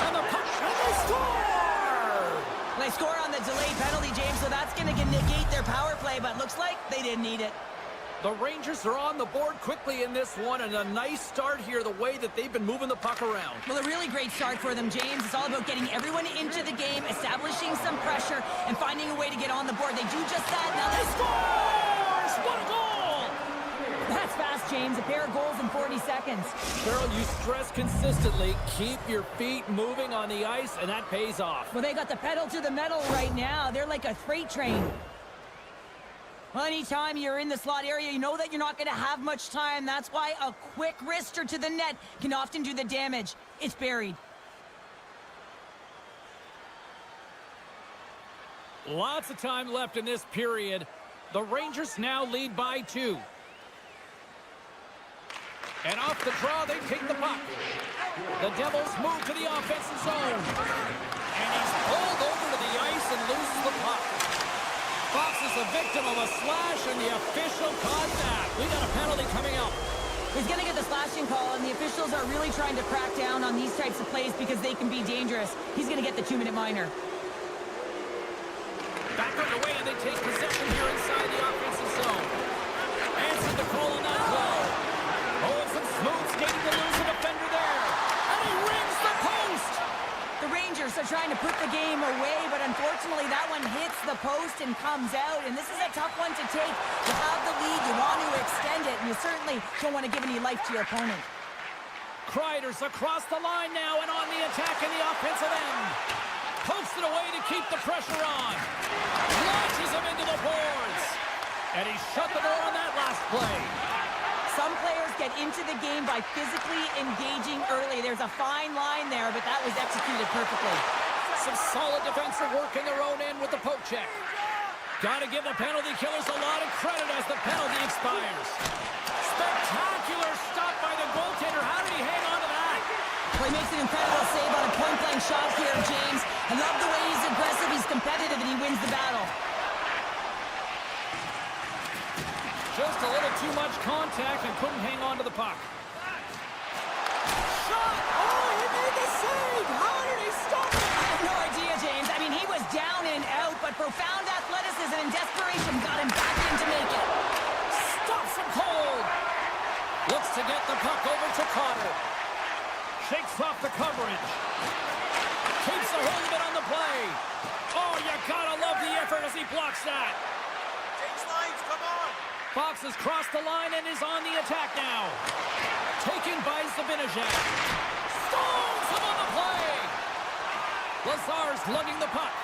And the puck, and they score! They score on the delayed penalty, James, so that's going to negate their power play, but looks like they didn't need it. The Rangers are on the board quickly in this one, and a nice start here, the way that they've been moving the puck around. Well, a really great start for them, James. It's all about getting everyone into the game, establishing some pressure, and finding a way to get on the board. They do just that. Now they scores! What a goal! That's fast, James. A pair of goals in 40 seconds. Cheryl, you stress consistently, keep your feet moving on the ice, and that pays off. Well, they got the pedal to the metal right now. They're like a freight train. Well, anytime you're in the slot area, you know that you're not going to have much time. That's why a quick wrister to the net can often do the damage. It's buried. Lots of time left in this period. The Rangers now lead by 2. And off the draw, they take the puck. The Devils move to the offensive zone. And he's pulled over to the ice and loses the puck. Fox is a victim of a slash, and the official caught that. We got a penalty coming up. He's going to get the slashing call, and the officials are really trying to crack down on these types of plays because they can be dangerous. He's going to get the 2-minute minor. Back underway, and they take possession here inside the offensive zone. Answered the call on that play. Oh, and some smooth skating to lose a defender there. And he rings the post. The Rangers are trying to put the game away, but unfortunately that one hits the post and comes out, and this is a tough one to take. You have the lead, you want to extend it, and you certainly don't want to give any life to your opponent. Kreider's across the line now and on the attack in the offensive end. Posted away to keep the pressure on. Launches him into the boards. And he shut the door on that last play. Some players get into the game by physically engaging early. There's a fine line there, but that was executed perfectly. Some solid defensive work in their own end with the poke check. Got to give the penalty killers a lot of credit as the penalty expires. Spectacular stop by the goaltender. How did he hang on to that? Well, he makes an incredible save on a point-blank shot here, James. I love the way he's aggressive, he's competitive, and he wins the battle. Just a little too much contact and couldn't hang on to the puck. Shot! Oh, he made the save! How did he stop it? I have no idea, James. I mean, he was down and out, but profound athleticism and desperation got him back in to make it. Stops him cold! Looks to get the puck over to Cotter. Shakes off the coverage. Keeps a hold of it on the play. Oh, you gotta love the effort as he blocks that. Takes lines, come on! Fox has crossed the line and is on the attack now. Taken by Zibanejad. Stones him on the play. Lazar's lugging the puck.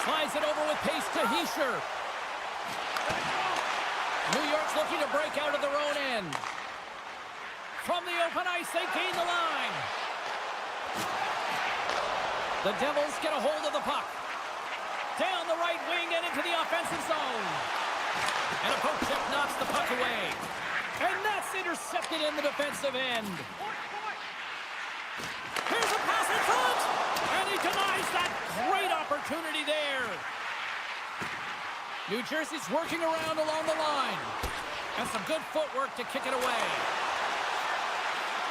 Slides it over with pace to Hischier. New York's looking to break out of their own end. From the open ice, they gain the line. The Devils get a hold of the puck. Down the right wing and into the offensive zone. And a poke check knocks the puck away. And that's intercepted in the defensive end. Here's a pass in front. And he denies that great opportunity there. New Jersey's working around along the line. And some good footwork to kick it away.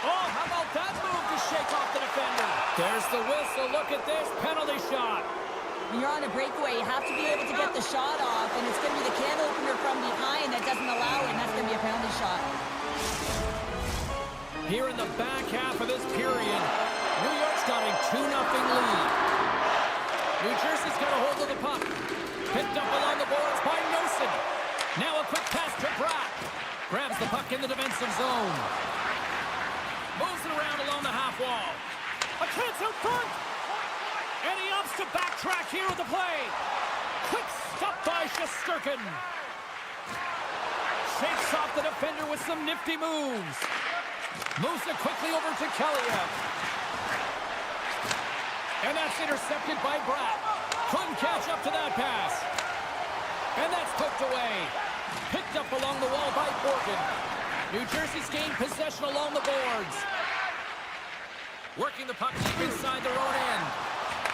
Oh, how about that move to shake off the defender? There's the whistle. Look at this penalty shot. When you're on a breakaway, you have to be able to get the shot off, and it's going to be the can opener from behind that doesn't allow it, and that's going to be a penalty shot. Here in the back half of this period, New York's got a 2-0 lead. New Jersey's got a hold of the puck. Picked up along the boards by Nosen. Now a quick pass to Bratt. Grabs the puck in the defensive zone. Moves it around along the half wall. A chance out front. And he opts to backtrack here with the play. Quick stop by Shesterkin. Shakes off the defender with some nifty moves. Moves it quickly over to Kelly-UA. And that's intercepted by Bratt. Couldn't catch up to that pass. And that's poked away. Picked up along the wall by Borgen. New Jersey's gained possession along the boards. Working the puck deep inside their own end.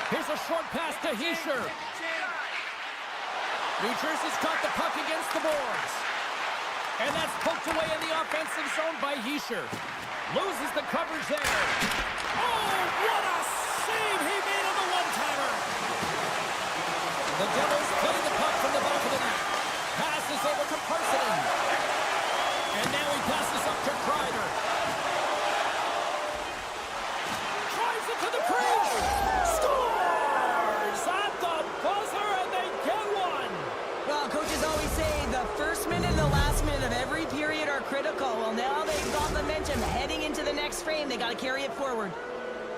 Here's a short pass to Hischier. New Jersey's got the puck against the boards. And that's poked away in the offensive zone by Hischier. Loses the coverage there. Oh, what a save he made on the one-timer. The Devils play the puck from the back of the net. Passes over to Parsonen. And now he passes up to Kreider. Drives it to the crease. Scores at the buzzer, and they get one. Well, coaches always say the first minute and the last minute of every period are critical. Well, now they've got momentum heading into the next frame. They got to carry it forward.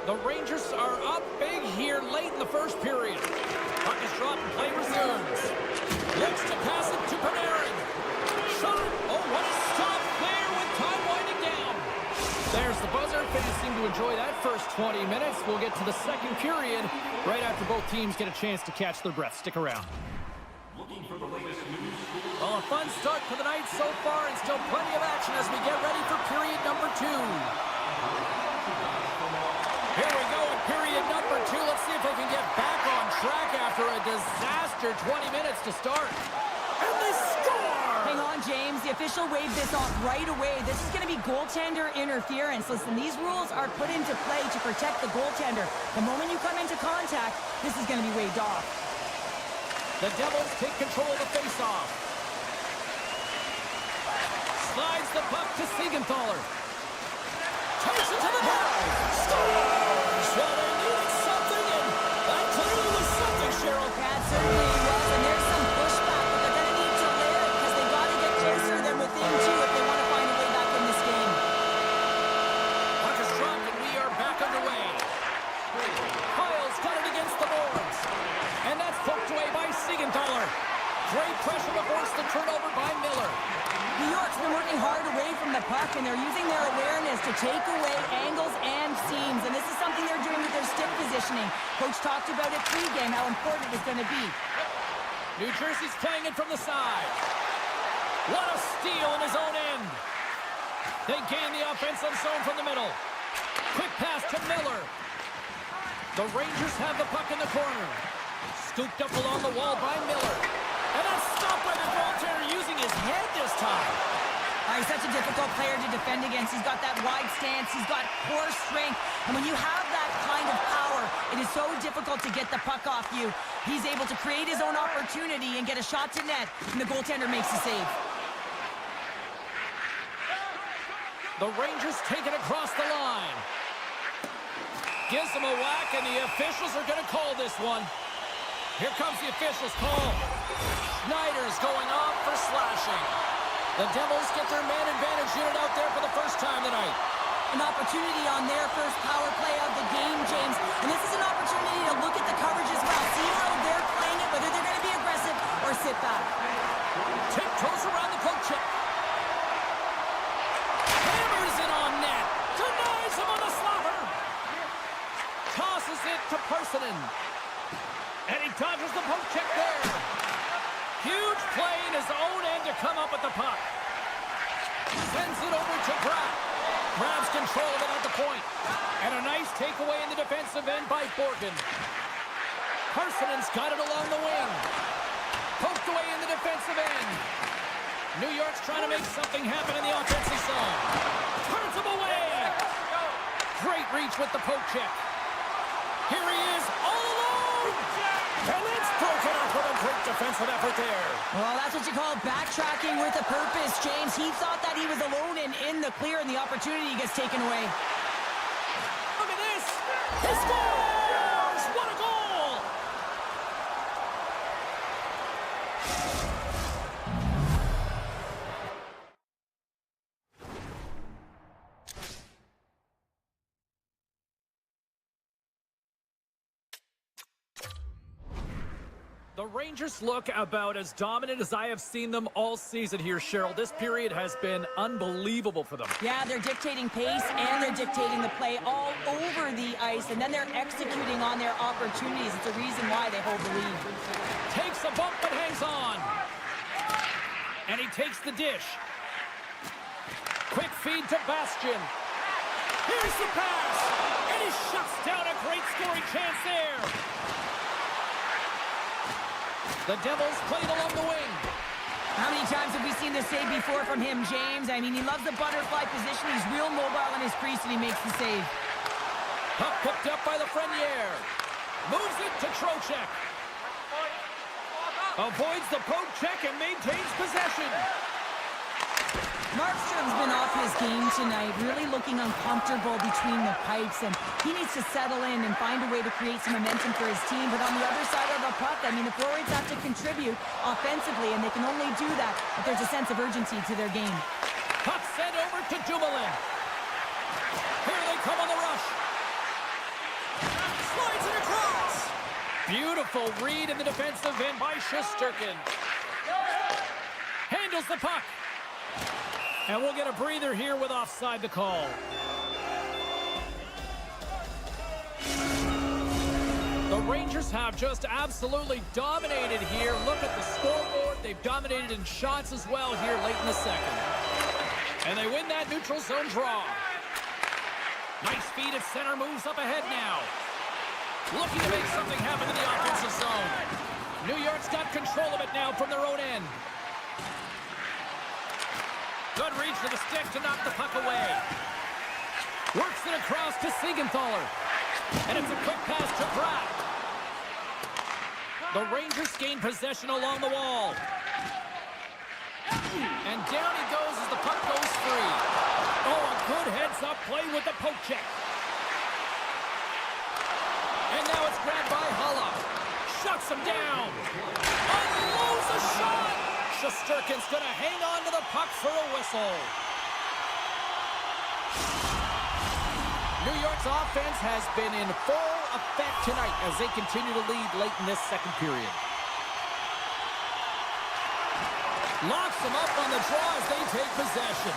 The Rangers are up big here late in the first period. Puck is dropped and play resumes. Looks to pass it to Panarin. Shot. Oh, what a stop there with time winding down. There's the buzzer. Fans seem to enjoy that first 20 minutes. We'll get to the second period right after both teams get a chance to catch their breath. Stick around. Well, a fun start to the night so far, and still plenty of action as we get ready for period number 2. Here we go at period number 2. Let's see if they can get back on track after a disaster 20 minutes to start. And they score! Hang on, James. The official waved this off right away. This is going to be goaltender interference. Listen, these rules are put into play to protect the goaltender. The moment you come into contact, this is going to be waved off. The Devils take control of the faceoff. Slides the puck to Siegenthaler. Takes it to the net. Scores! Well, they needed something, and that clearly was something, Cheryl. That certainly was, and there's some pushback, but they're going to need to layer it because they got to get closer than within 2 if they want to find a way back in this game. Puck is dropped, and we are back underway. Kyle's got it against the boards. And that's poked away by Siegenthaler. Great pressure to force the turnover by Miller. New York's been working hard away from the puck, and they're using their awareness to take away angles and seams. And this is something they're doing with their stick positioning. Coach talked about it pre-game, how important it's going to be. New Jersey's playing it from the side. What a steal in his own end. They gain the offensive zone from the middle. Quick pass to Miller. The Rangers have the puck in the corner. Scooped up along the wall by Miller. And that's stopped by the goaltender using his head this time. He's such a difficult player to defend against. He's got that wide stance. He's got core strength. And when you have that kind of power, it is so difficult to get the puck off you. He's able to create his own opportunity and get a shot to net, and the goaltender makes the save. The Rangers take it across the line. Gives them a whack, and the officials are going to call this one. Here comes the officials' call. Schneider's going off for slashing. The Devils get their man advantage unit out there for the first time tonight. An opportunity on their first power play of the game, James. And this is an opportunity to look at the coverage as well. See how they're playing it, whether they're going to be aggressive or sit back. Tiptoes around the poke check. Hammers it on net. Denies him on the slobber. Tosses it to Parsonen. And he dodges the poke check there. Huge play in his own end to come up with the puck. Sends it over to Bratt. Grabs control of it at the point. And a nice takeaway in the defensive end by Borgen. Parsonen's got it along the wing. Poked away in the defensive end. New York's trying to make something happen in the offensive zone. Turns him away. Great reach with the poke check. Here he is all alone. And it's broken up with a great defensive effort there. Well, that's what you call backtracking with a purpose, James. He thought that he was alone and in the clear, and the opportunity gets taken away. Look at this. He scores! What a goal! The Rangers look about as dominant as I have seen them all season here, Cheryl. This period has been unbelievable for them. Yeah, they're dictating pace and they're dictating the play all over the ice, and then they're executing on their opportunities. It's a reason why they hold the lead. Takes a bump but hangs on. And he takes the dish. Quick feed to Bastian. Here's the pass. And he shuts down a great scoring chance there. The Devils played along the wing. How many times have we seen this save before from him, James? I mean, he loves the butterfly position. He's real mobile in his crease, and he makes the save. Puck picked up by Lafreniere. Moves it to Trocheck. Avoids the poke check and maintains possession. Markstrom's been off his game tonight, really looking uncomfortable between the pipes, and he needs to settle in and find a way to create some momentum for his team. But on the other side of the puck, I mean, the forwards have to contribute offensively, and they can only do that if there's a sense of urgency to their game. Puck sent over to Dumoulin. Here they come on the rush. Slides it across. Beautiful read in the defensive end by Shesterkin. Handles the puck. And we'll get a breather here with offside the call. The Rangers have just absolutely dominated here. Look at the scoreboard. They've dominated in shots as well here late in the second. And they win that neutral zone draw. Nice feed at center, moves up ahead now. Looking to make something happen in the offensive zone. New York's got control of it now from their own end. Good reach to the stick to knock the puck away. Works it across to Siegenthaler. And it's a quick pass to Pratt. The Rangers gain possession along the wall. And down he goes as the puck goes free. Oh, a good heads-up play with the poke check. And now it's grabbed by Haula. Shuts him down. Unloads a shot. Shesterkin's going to hang on to the puck for a whistle. New York's offense has been in full effect tonight as they continue to lead late in this second period. Locks them up on the draw as they take possession.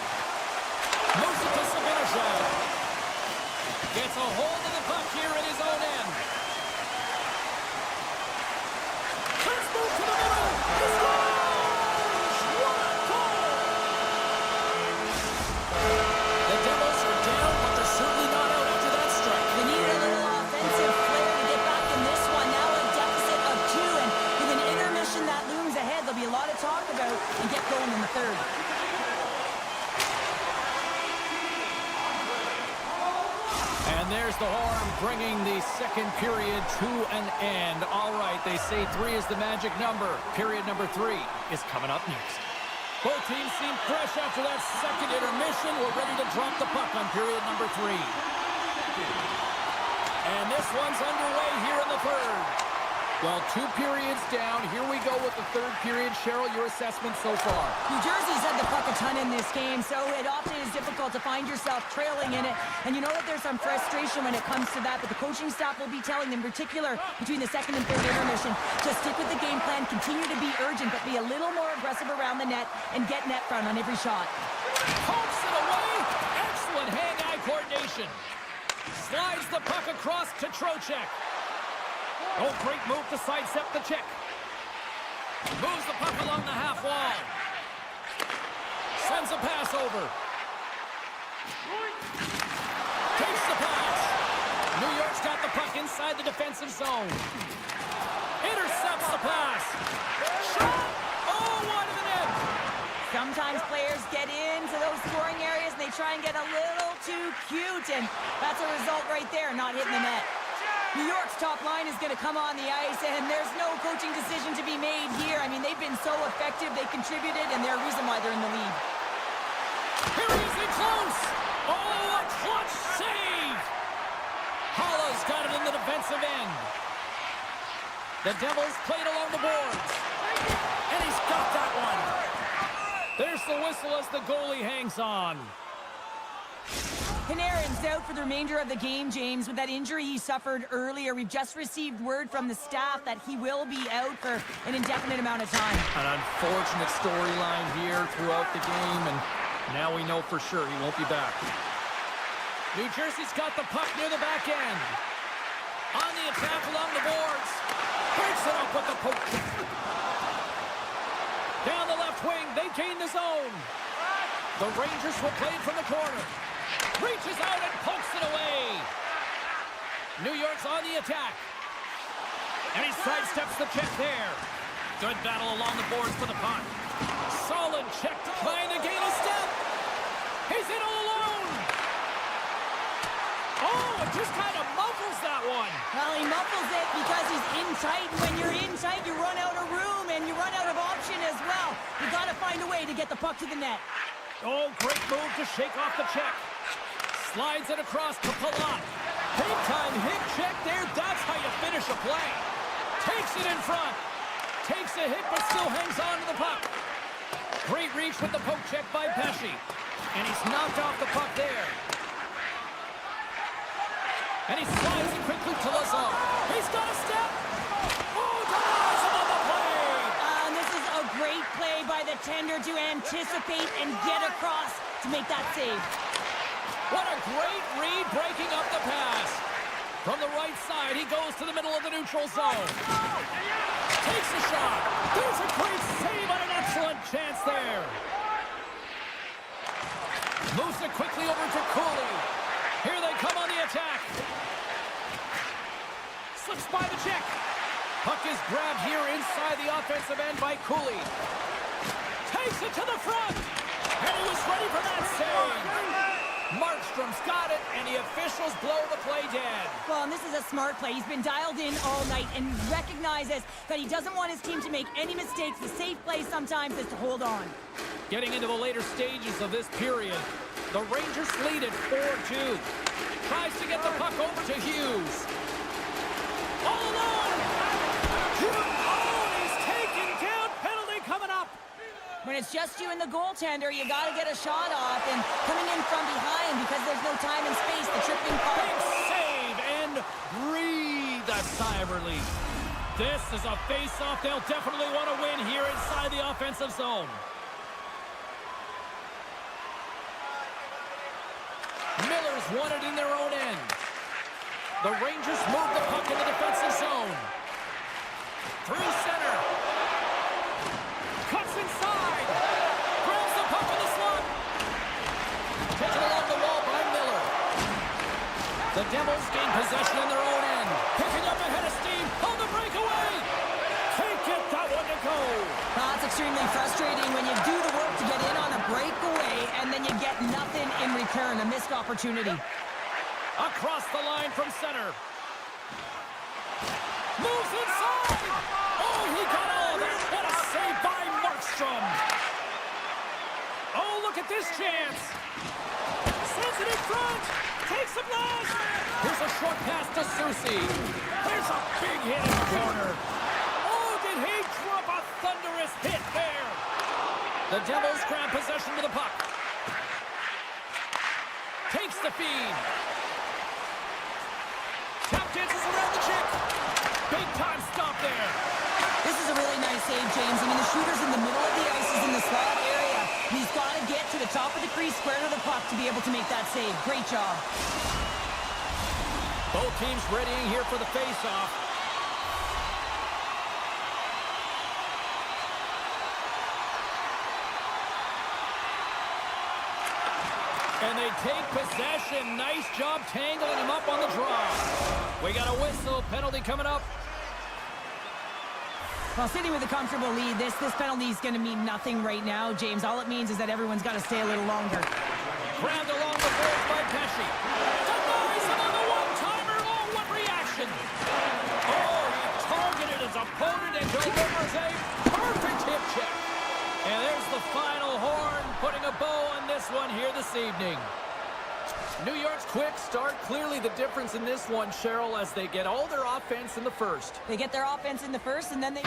Moves it to Sabinajad. Gets a hold of the puck here in his own end. First move to the middle. He scores! Talk about and get going in the third. And there's the horn bringing the second period to an end. All right, they say 3 is the magic number. Period number 3 is coming up next. Both teams seem fresh after that second intermission. We're ready to drop the puck on period number 3. And this one's underway here in the third. Well, 2 periods down. Here we go with the third period. Cheryl, your assessment so far? New Jersey's had the puck a ton in this game, so it often is difficult to find yourself trailing in it. And you know that there's some frustration when it comes to that, but the coaching staff will be telling them, in particular between the second and third intermission, to stick with the game plan, continue to be urgent, but be a little more aggressive around the net and get net front on every shot. Pokes it away. Excellent hand-eye coordination. Slides the puck across to Trocheck. Oh, great move to sidestep the check. Moves the puck along the half wall. Sends a pass over. Takes the pass. New York's got the puck inside the defensive zone. Intercepts the pass. Shot! Oh, wide of the net. Sometimes players get into those scoring areas and they try and get a little too cute, and that's a result right there, not hitting the net. New York's top line is going to come on the ice, and there's no coaching decision to be made here. I mean, they've been so effective, they contributed, and they're a reason why they're in the lead. Here he is in close. Oh, a clutch save. Haula's got it in the defensive end. The Devils played along the boards. And he's got that one. There's the whistle as the goalie hangs on. Panarin's out for the remainder of the game, James, with that injury he suffered earlier. We've just received word from the staff that he will be out for an indefinite amount of time. An unfortunate storyline here throughout the game, and now we know for sure he won't be back. New Jersey's got the puck near the back end. On the attack along the boards. Breaks it up with the poke. Down the left wing, they gain the zone. The Rangers will play it from the corner. Reaches out and pokes it away. New York's on the attack. And he sidesteps the check there. Good battle along the boards for the puck. Solid check to kleiny to gain a step. He's in all alone. Oh, it just kind of muffles that one. Well, he muffles it because he's in tight. And when you're in tight, you run out of room and you run out of option as well. You got to find a way to get the puck to the net. Oh, great move to shake off the check. Slides it across to Palat. Big time hit check there. That's how you finish a play. Takes it in front. Takes a hit but still hangs on to the puck. Great reach with the poke check by Pesce. And he's knocked off the puck there. And he slides it quickly to Lazar. He's got a step. Oh, denies him on the play. And this is a great play by the tender to anticipate and get across to make that save. What a great read breaking up the pass. From the right side, he goes to the middle of the neutral zone. Takes a shot. There's a great save on an excellent chance there. Moves it quickly over to Cooley. Here they come on the attack. Slips by the check. Puck is grabbed here inside the offensive end by Cooley. Takes it to the front. And he was ready for that save. Markstrom's got it, and the officials blow the play dead. Well, and this is a smart play. He's been dialed in all night and recognizes that he doesn't want his team to make any mistakes. The safe play sometimes is to hold on. Getting into the later stages of this period, the Rangers lead at 4-2. Tries to get the puck over to Hughes. All alone! Oh, he's taken down. Penalty coming up. When it's just you and the goaltender, you got to get a shot off, and coming in from behind because there's no time and space, the tripping puck. Big save and breathe a sigh of relief. This is a face-off they'll definitely want to win here inside the offensive zone. Miller's won it in their own end. The Rangers move the puck in the defensive zone. Through center. Cuts inside. Grabs the puck in the slot. Taken along the wall by Miller. The Devils gain possession in their own end. Picking up ahead of steam on the breakaway. Can't get that one to go. Well, that's extremely frustrating when you do the work to get in on a breakaway and then you get nothing in return, a missed opportunity. Across the line from center. Moves inside. Oh, he got all of it. What a save by Markstrom. Oh, look at this chance. Sends it in front. Takes a blast. Here's a short pass to Soucy. There's a big hit in the corner. Oh, did he drop a thunderous hit there? The Devils grab possession of the puck. Takes the feed. Tap dances around the chick. Big time stop there. This is a really nice save, James. I mean, the shooter's in the middle of the ice, he's in the slot area. He's got to get to the top of the crease, square to the puck to be able to make that save. Great job. Both teams readying here for the face-off. And they take possession. Nice job tangling him up on the draw. We got a whistle. Penalty coming up. Well, sitting with a comfortable lead, this penalty is going to mean nothing right now, James. All it means is that everyone's got to stay a little longer. Grabbed along the boards by Pesce. Denies him on the one-timer. Oh, what reaction. Oh, he targeted his opponent and delivers a perfect hip check. And there's the final horn, putting a bow on this one here this evening. New York's quick start, clearly the difference in this one, Cheryl, as they get all their offense in the first. They get their offense in the first, and then they...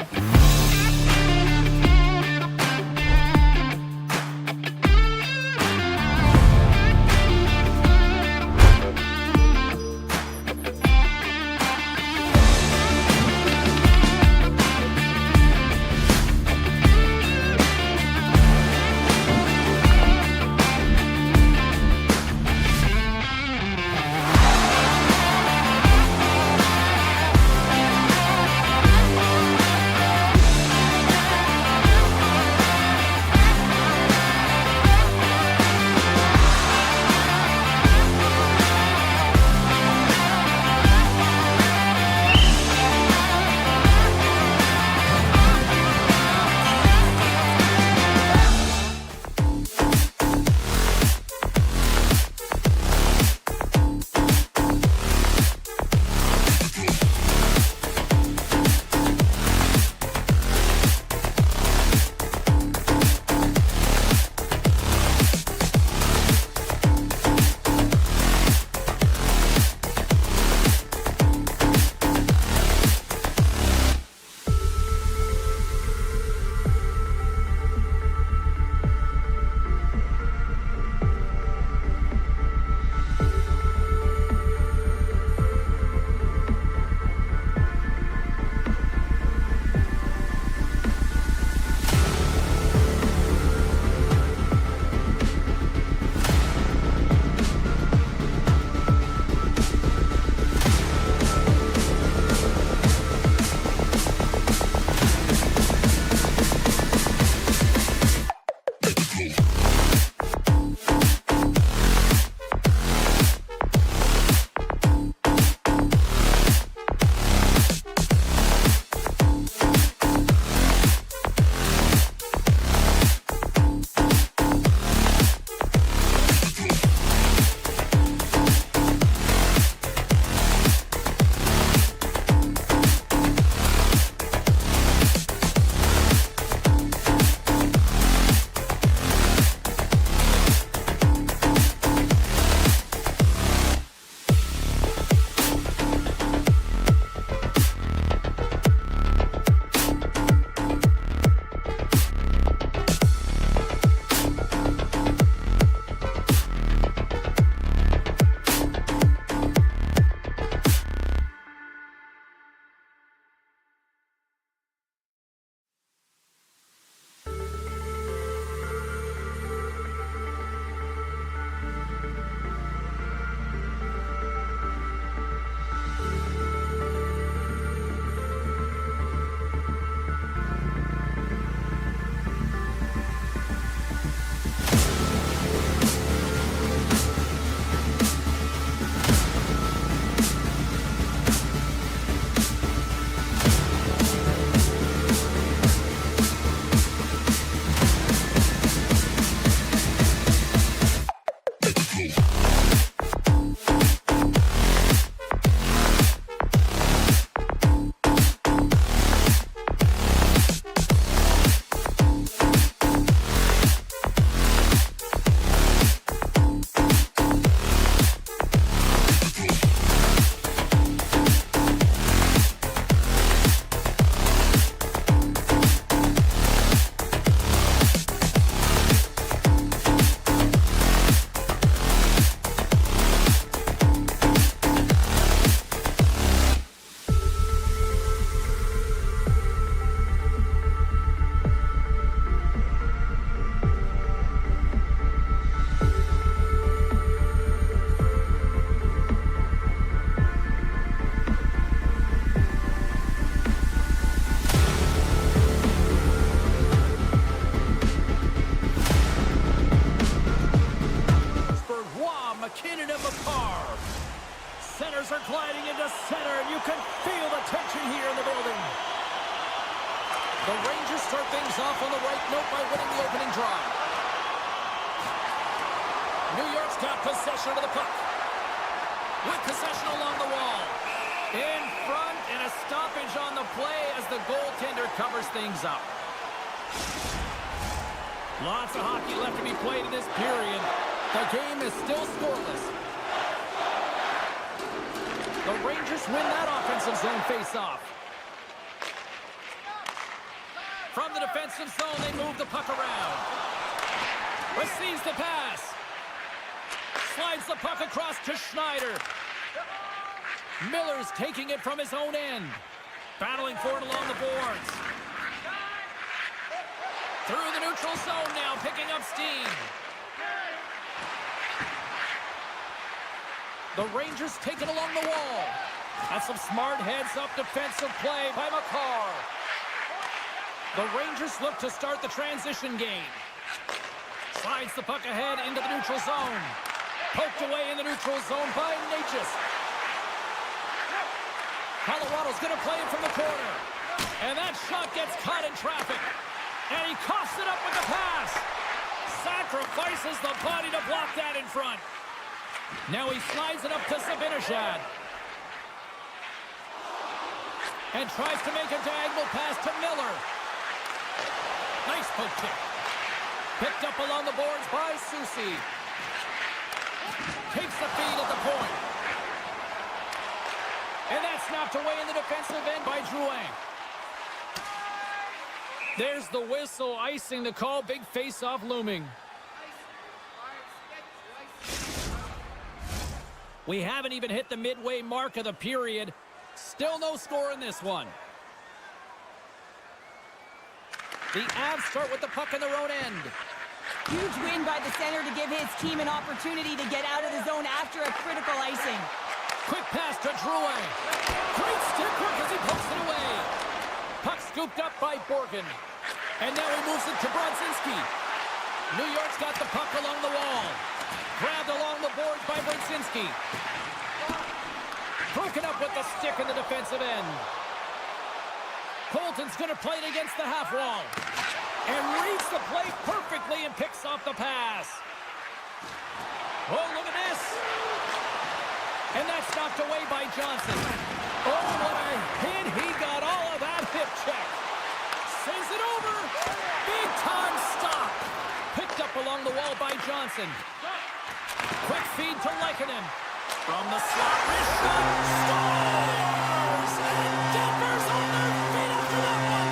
McKinnon and McCarr. Centers are gliding into center, and you can feel the tension here in the building. The Rangers start things off on the right note by winning the opening drive. New York's got possession of the puck. With possession along the wall. In front, and a stoppage on the play as the goaltender covers things up. Lots of hockey left to be played in this period. The game is still scoreless. The Rangers win that offensive zone face-off. From the defensive zone, they move the puck around. Receives the pass. Slides the puck across to Schneider. Miller's taking it from his own end. Battling for it along the boards. Through the neutral zone now, picking up steam. The Rangers take it along the wall. That's some smart heads-up defensive play by McCarr. The Rangers look to start the transition game. Slides the puck ahead into the neutral zone. Poked away in the neutral zone by Natchez. Colorado's going to play it from the corner. And that shot gets caught in traffic. And he coughs it up with the pass. Sacrifices the body to block that in front. Now he slides it up to Zibanejad. And tries to make a diagonal pass to Miller. Nice poke kick. Picked up along the boards by Soucy. Takes the feed at the point. And that's knocked away in the defensive end by Drouin. There's the whistle, icing the call. Big face-off looming. We haven't even hit the midway mark of the period. Still no score in this one. The Avs start with the puck in their own end. Huge win by the center to give his team an opportunity to get out of the zone after a critical icing. Quick pass to Drouin. Great stick work as he pokes it away. Puck scooped up by Borgen. And now he moves it to Brodzinski. New York's got the puck along the wall. Grabbed along the boards by Brodzinski. Broken up with the stick in the defensive end. Colton's going to play it against the half wall. And reads the play perfectly and picks off the pass. Oh, look at this. And that's knocked away by Johnson. Oh, what a hit. He got all of that hip check. Sends it over. Big time stop. Picked up along the wall by Johnson. Quick feed to Lehkonen. From the slot, wrist shot. Scores! And Denver's on their feet after that one.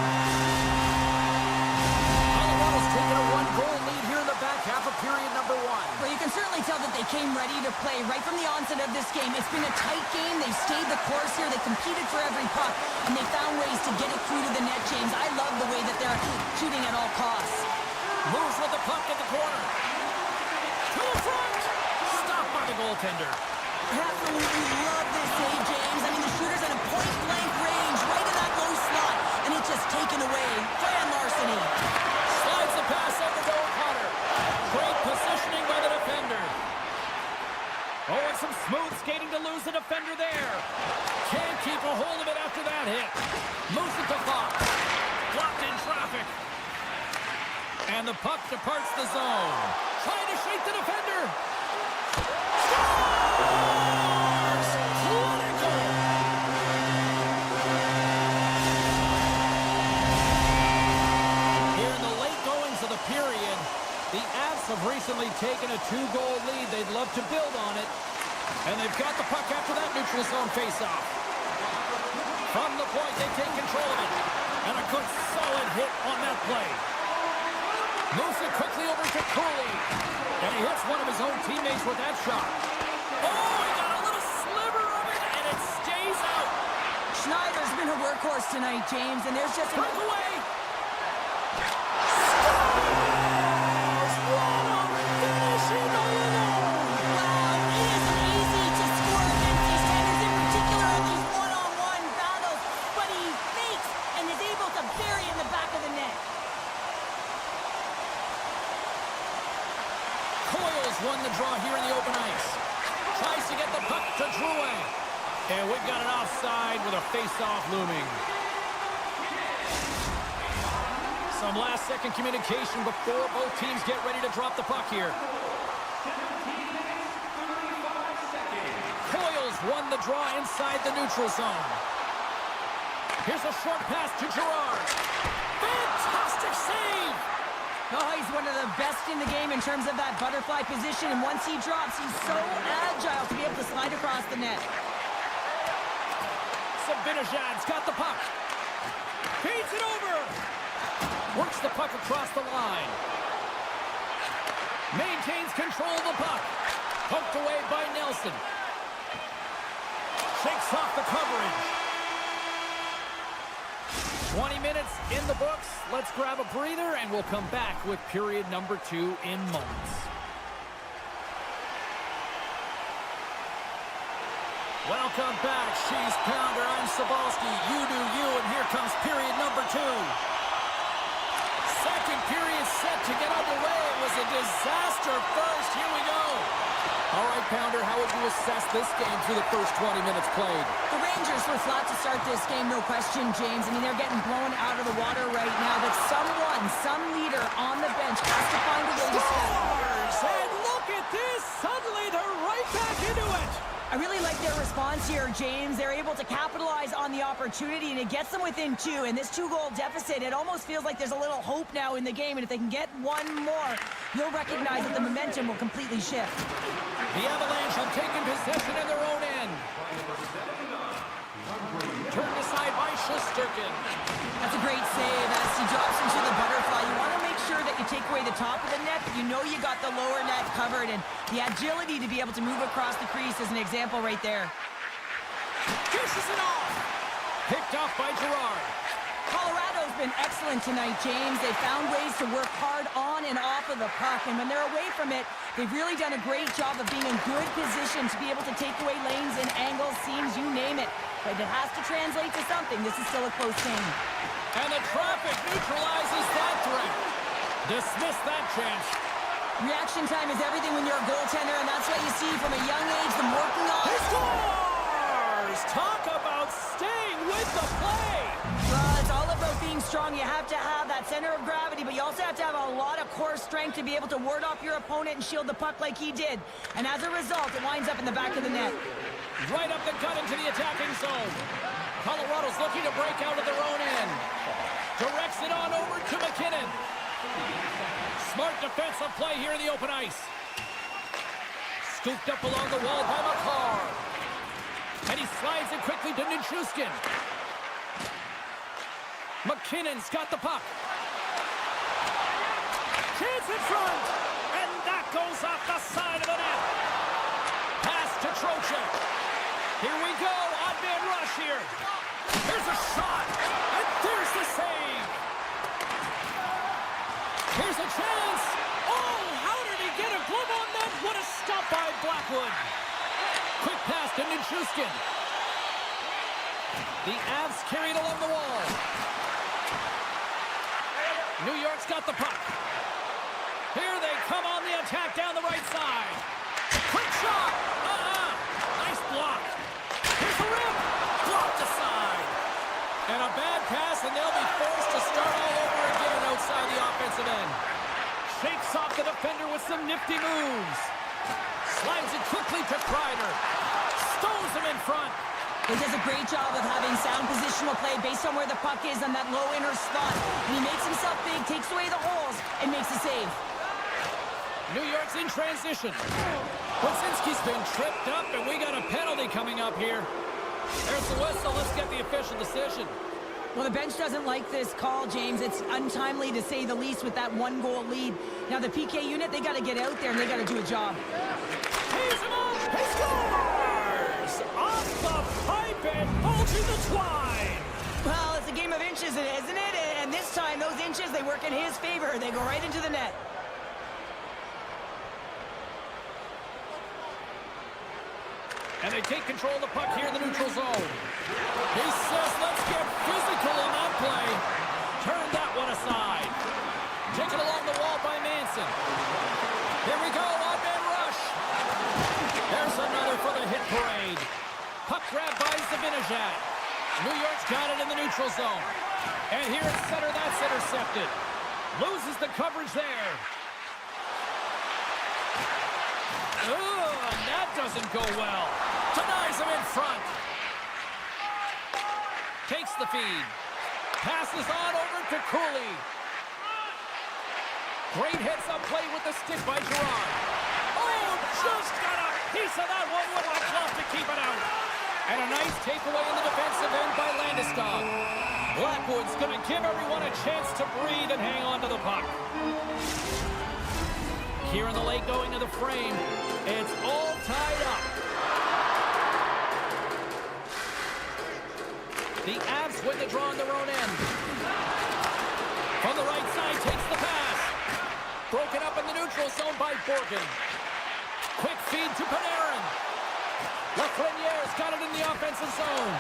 Colorado's taking a one-goal lead here in the back half of period number one. Well, you can certainly tell that they came ready to play right from the onset of this game. It's been a tight game. They've stayed the course here. They competed for every puck, and they found ways to get it through to the net, James. I love the way that they're shooting at all costs. Moves with the puck at the corner. To the front. Stopped by the goaltender. Absolutely love this save, James. I mean, the shooter's at a point-blank range, right in that low slot, and it's just taken away. Fran Larceny. Slides the pass over to O'Connor. Great positioning by the defender. Oh, and some smooth skating to lose the defender there. Can't keep a hold of it after that hit. Moves it to Fox. Blocked in traffic. And the puck departs the zone. Trying to shake the defender. Scores! What a goal! Here in the late goings of the period, the Avs have recently taken a 2-goal lead. They'd love to build on it. And they've got the puck after that neutral zone faceoff. From the point, they take control of it. And a good solid hit on that play. Moves it quickly over to Cooley. And he hits one of his own teammates with that shot. Oh, he got a little sliver of it, and it stays out. Schneider's been a workhorse tonight, James, and there's just... Breakaway. Scores! What a finishing alone. Wow, it isn't easy to score against these standards, in particular in these one-on-one battles, but he fakes and is able to bury in the back of the net. Coyle's won the draw here in the open ice. Tries to get the puck to Drouin. And we've got an offside with a face-off looming. Some last-second communication before both teams get ready to drop the puck here. Coyle's won the draw inside the neutral zone. Here's a short pass to Girard. Fantastic save! Oh, he's one of the best in the game in terms of that butterfly position, and once he drops, he's so agile to be able to slide across the net. Sabinajad's got the puck. Feeds it over. Works the puck across the line. Maintains control of the puck. Poked away by Nelson. Shakes off the coverage. 20 minutes in the books. Let's grab a breather, and we'll come back with period number 2 in moments. Welcome back. She's Pounder. I'm Sabalski. You do you, and here comes period number 2. Second period set to get underway. It was a disaster first. Here we go. All right, Pounder, how would you assess this game through the first 20 minutes played? The Rangers were flat to start this game, no question, James. I mean, they're getting blown out of the water right now, but some leader on the bench has to find a way to Scores! And look at this! Suddenly they're right back into it! I really like their response here, James. They're able to capitalize on the opportunity, and it gets them within 2. And this 2-goal deficit, it almost feels like there's a little hope now in the game. And if they can get one more, you'll recognize that the momentum will completely shift. The Avalanche have taken possession in their own end. Turned aside by Shesterkin. That's a great save as he drops into the butterfly. You want to make sure that you take away the top of the net, but you know you got the lower net covered, and the agility to be able to move across the crease is an example right there. Dishes it off. Picked off by Girard. Colorado's been excellent tonight, James. They found ways to work hard on and off of the puck, and when they're away from it, they've really done a great job of being in good position to be able to take away lanes and angles, seams, you name it. But it has to translate to something. This is still a close game. And the traffic neutralizes that threat. Dismiss that chance. Reaction time is everything when you're a goaltender, and that's what you see from a young age, them working on. He scores! Talk about staying with the play. Well, it's all about being strong. You have to have that center of gravity, but you also have to have a lot of core strength to be able to ward off your opponent and shield the puck like he did. And as a result, it winds up in the back of the net. Right up the gut into the attacking zone. Colorado's looking to break out of their own end. Directs it on over to McKinnon. Smart defensive play here in the open ice. Scooped up along the wall by McCarr. And he slides it quickly to Nichushkin. McKinnon's got the puck. Chance in front. And that goes off the side of the net. Pass to Trocheck. Here we go. Odd man rush here. There's a shot. And there's the save. Here's a chance. Oh, how did he get a glove on that? What a stop by Blackwood. Quick pass to Nichushkin. The Avs carried along the wall. New York's got the puck. Here they come on the attack down the right side. Quick shot. Nice block. Here's the rip. Blocked aside. And a bad pass, and they'll be forced to start all over again outside the offensive end. Shakes off the defender with some nifty moves. Slides it quickly to Kreider. Stones him in front. He does a great job of having sound positional play based on where the puck is on that low inner spot. And he makes himself big, takes away the holes, and makes a save. New York's in transition. Wazinski's been tripped up, and we got a penalty coming up here. There's the whistle. Let's get the official decision. Well, the bench doesn't like this call, James. It's untimely to say the least with that 1-goal lead. Now, the PK unit, they got to get out there, and they got to do a job. He's him up. He scores! Off the pipe and bulging the twine. Well, it's a game of inches, isn't it? And this time, those inches, they work in his favor. They go right into the net. And they take control of the puck here in the neutral zone. He says, let's get physical on that play. Turn that one aside. Taken along the wall by Manson. Here we go, odd man rush. There's another parade. Puck grab by Zibanejad. New York's got it in the neutral zone. And here at center, that's intercepted. Loses the coverage there. And that doesn't go well. Denies him in front. Takes the feed. Passes on over to Cooley. Great heads-up play with the stick by Gerard. Oh, just got a piece of that one. Would have loved to keep it out. And a nice takeaway in the defensive end by Landeskog. Blackwood's going to give everyone a chance to breathe and hang on to the puck. Here in the late going to the frame, it's all tied up. The Avs win the draw on their own end. From the right side, takes the pass. Broken up in the neutral zone by Borgen. Quick feed to Panarin. Lafreniere's got it in the offensive zone.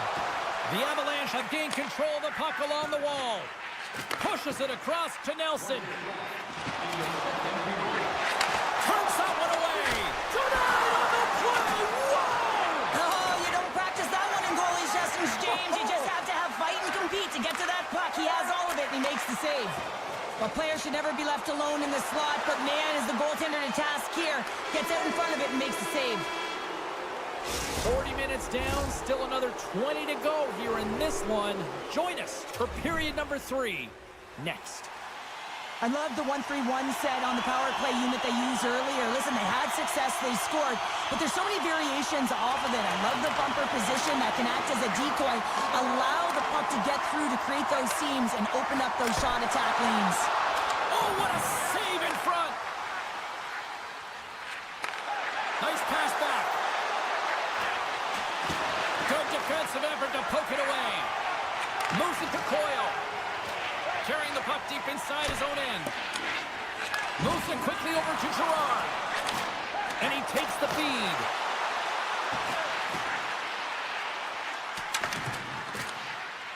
The Avalanche have gained control of the puck along the wall. Pushes it across to Nelson. Turns that one away. Denied on the play. Whoa! Oh, you don't practice that one in goalie sessions, James. You just have to have fight and compete to get to that puck. He has all of it, and he makes the save. A player should never be left alone in the slot, but man, is the goaltender to task here. Gets out in front of it and makes the save. 40 minutes down, still another 20 to go here in this one. Join us for period number 3 next. I love the 1-3-1 set on the power play unit they used earlier. Listen, they had success, they scored, but there's so many variations off of it. I love the bumper position that can act as a decoy, allow the puck to get through to create those seams and open up those shot attack lanes. Oh, what a save in front! Nice pass back. Good defensive effort to poke it away. Moves it to Coyle. Carrying the puck deep inside his own end. Moves it quickly over to Gerard. And he takes the feed.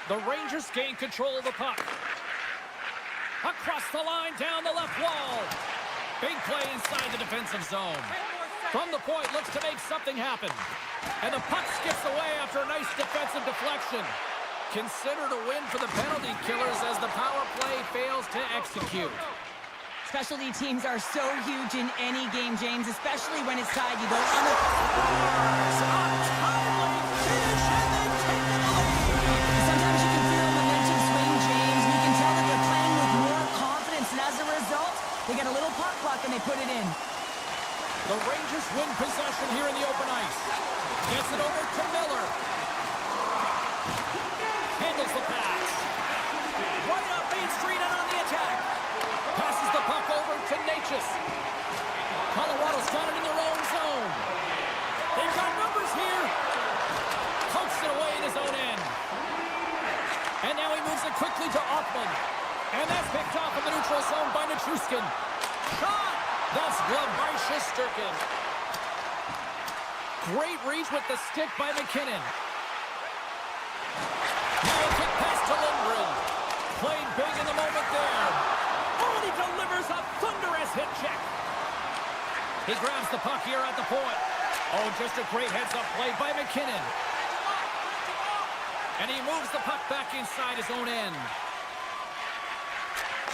The Rangers gain control of the puck. Across the line, down the left wall. Big play inside the defensive zone. From the point, looks to make something happen. And the puck skips away after a nice defensive deflection. Considered a win for the penalty killers as the power play fails to execute. Specialty teams are so huge in any game, James, especially when it's tied. You go on the... Sometimes you can feel a momentum swing, James. You can tell that they're playing with more confidence, and as a result, they get a little puck luck and they put it in. The Rangers win possession here in the open ice. Gets it over to Miller. Handles the pass. Right up Main Street and on the attack. Passes the puck over to Natchez. Colorado's got it in their own zone. They've got numbers here. Pokes it away in his own end. And now he moves it quickly to Offman. And that's picked off in the neutral zone by Nichushkin. Shot! That's gloved by Shesterkin. Great reach with the stick by McKinnon. Now a kick pass to Lindgren. Played big in the moment there. Oh, and he delivers a thunderous hit check. He grabs the puck here at the point. Oh, just a great heads-up play by McKinnon. And he moves the puck back inside his own end.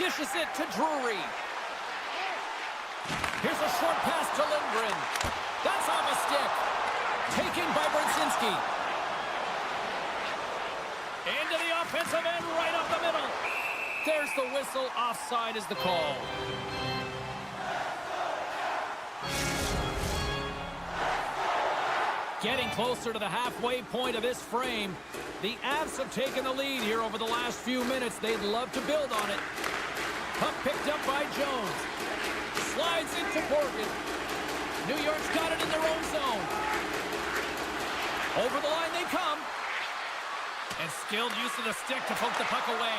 Dishes it to Drury. Here's a short pass to Lindgren. That's off a stick. Taken by Brzezinski. Into the offensive end, right up the middle. There's the whistle. Offside is the call. Getting closer to the halfway point of this frame. The Avs have taken the lead here over the last few minutes. They'd love to build on it. Puck picked up by Jones. Slides into Borgen. New York's got it in their own zone. Over the line they come. And skilled use of the stick to poke the puck away.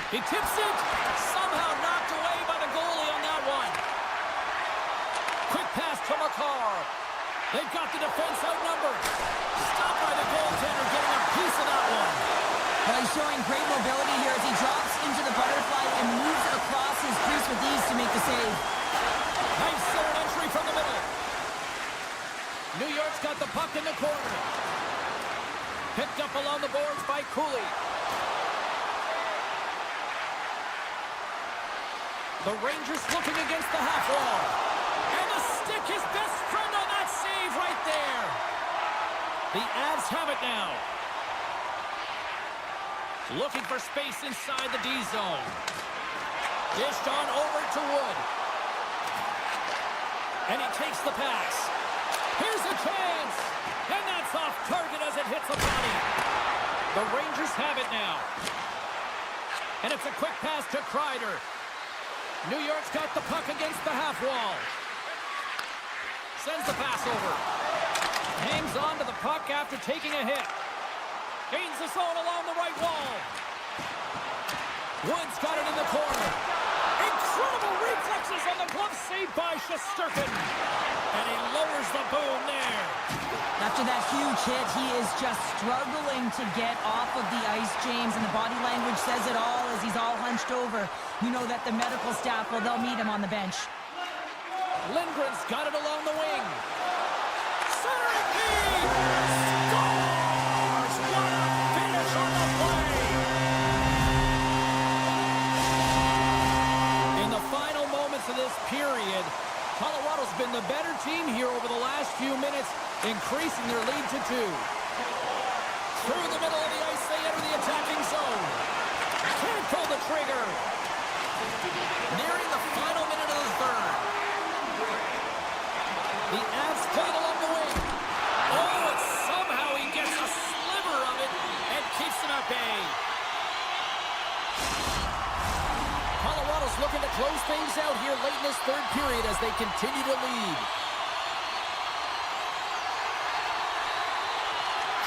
He tips it. Somehow knocked away by the goalie on that one. Quick pass to Makar. They've got the defense outnumbered. Stopped by the goaltender, getting a piece of that one. Well, he's showing great mobility here as he drops into the butterfly and moves across his crease with ease to make the save. Nice zone entry from the middle. New York's got the puck blocked in the corner. Picked up along the boards by Cooley. The Rangers looking against the half wall. And the stick, his best friend on that save right there. The Avs have it now. Looking for space inside the D zone. Dished on over to Wood. And he takes the pass. Here's a chance. And that's off target as it hits the body. The Rangers have it now. And it's a quick pass to Kreider. New York's got the puck against the half wall. Sends the pass over. Hangs on to the puck after taking a hit. Gains the zone along the right wall. Wood's got it in the corner. Incredible reflexes on the glove save by Shesterkin. And he lowers the boom there. After that huge hit, he is just struggling to get off of the ice, James, and the body language says it all as he's all hunched over. You know that the medical staff, well, they'll meet him on the bench. Lindgren's got it along the wing. Centering feed! Scores! What a finish on the play! In the final moments of this period, Colorado's been the better team here over the last few minutes, increasing their lead to 2. Through the middle of the ice, they enter the attacking zone. Can't pull the trigger. Nearing the final minute of the third. The Avs play it along the wing. Oh, and somehow he gets a sliver of it and keeps them at bay. Colorado's looking to close things out here late in this third period as they continue to lead.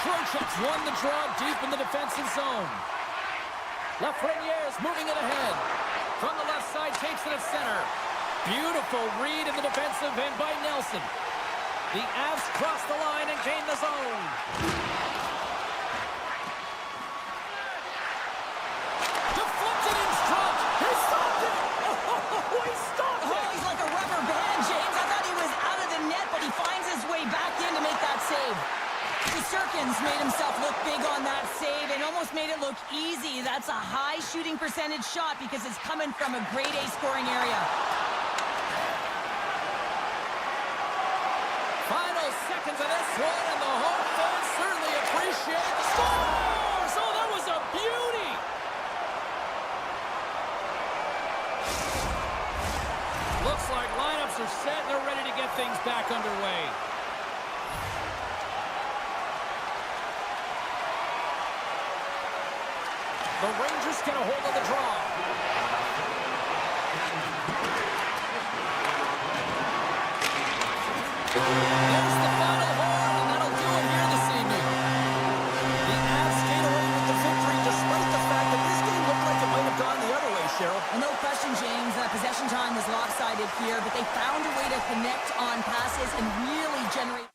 Trocheck's won the draw deep in the defensive zone. Lafreniere's moving it ahead. From the left side, takes it at center. Beautiful read in the defensive end by Nelson. The Avs cross the line and gain the zone. Deflected in front. He stopped it. Oh, he stopped it. He's like a rubber band, James. I thought he was out of the net, but he finds his way back in to make that save. Shesterkin's made himself look big on that save and almost made it look easy. That's a high shooting percentage shot because it's coming from a grade A scoring area. Final seconds of this one, and the home fans certainly appreciate the scores! Oh, that was a beauty! Looks like lineups are set and they're ready to get things back underway. The Rangers get a hold of the draw. There's the final horn, and that'll do it here this evening. The Avs skate away with the victory, despite the fact that this game looked like it might have gone the other way, Cheryl. Well, no question, James. Possession time was lopsided here, but they found a way to connect on passes and really generate...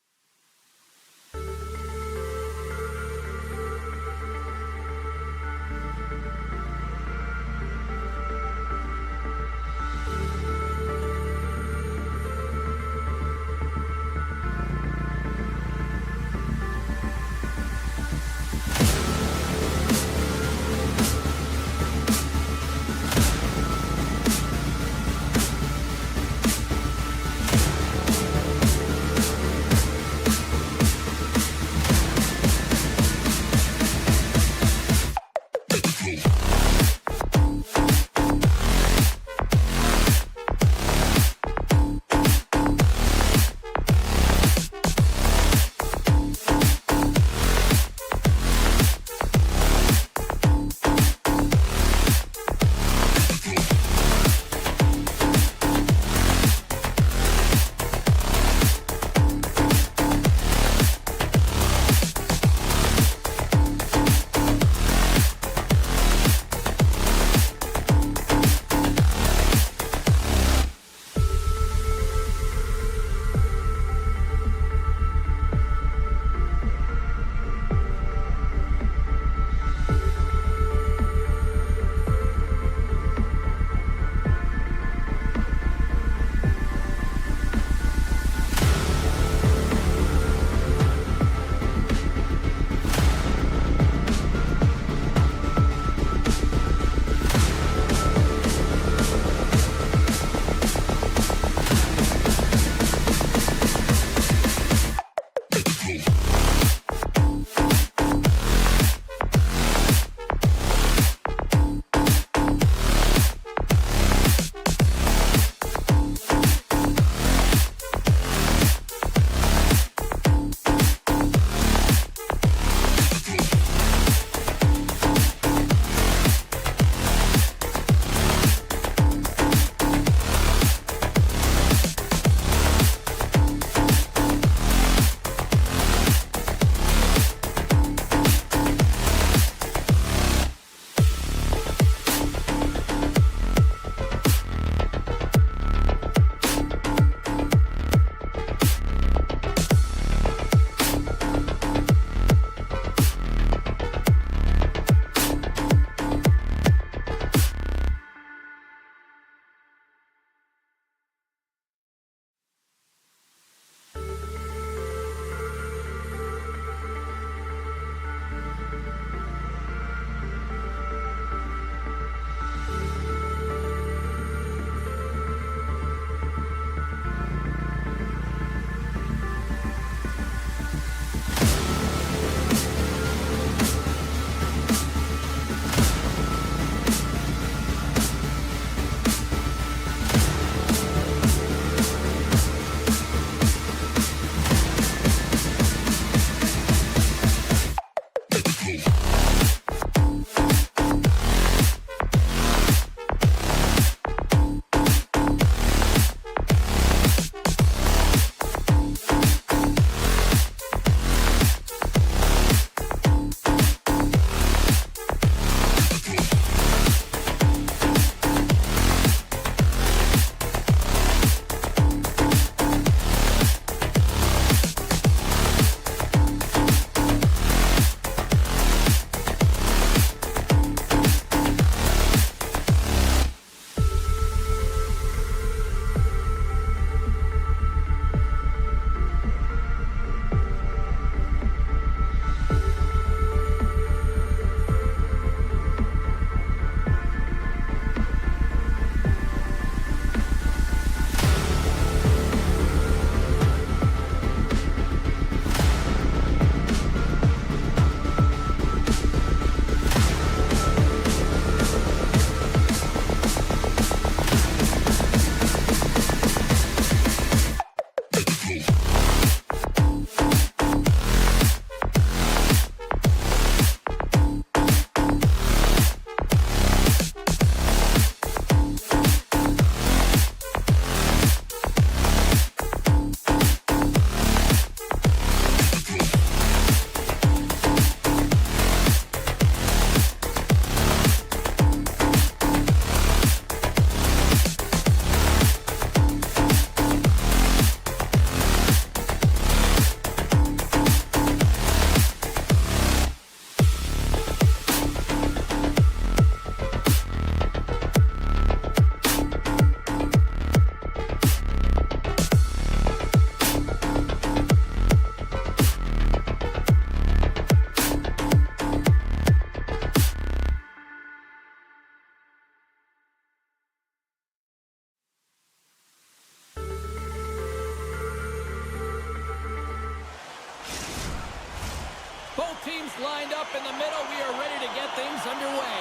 teams lined up in the middle. We are ready to get things underway.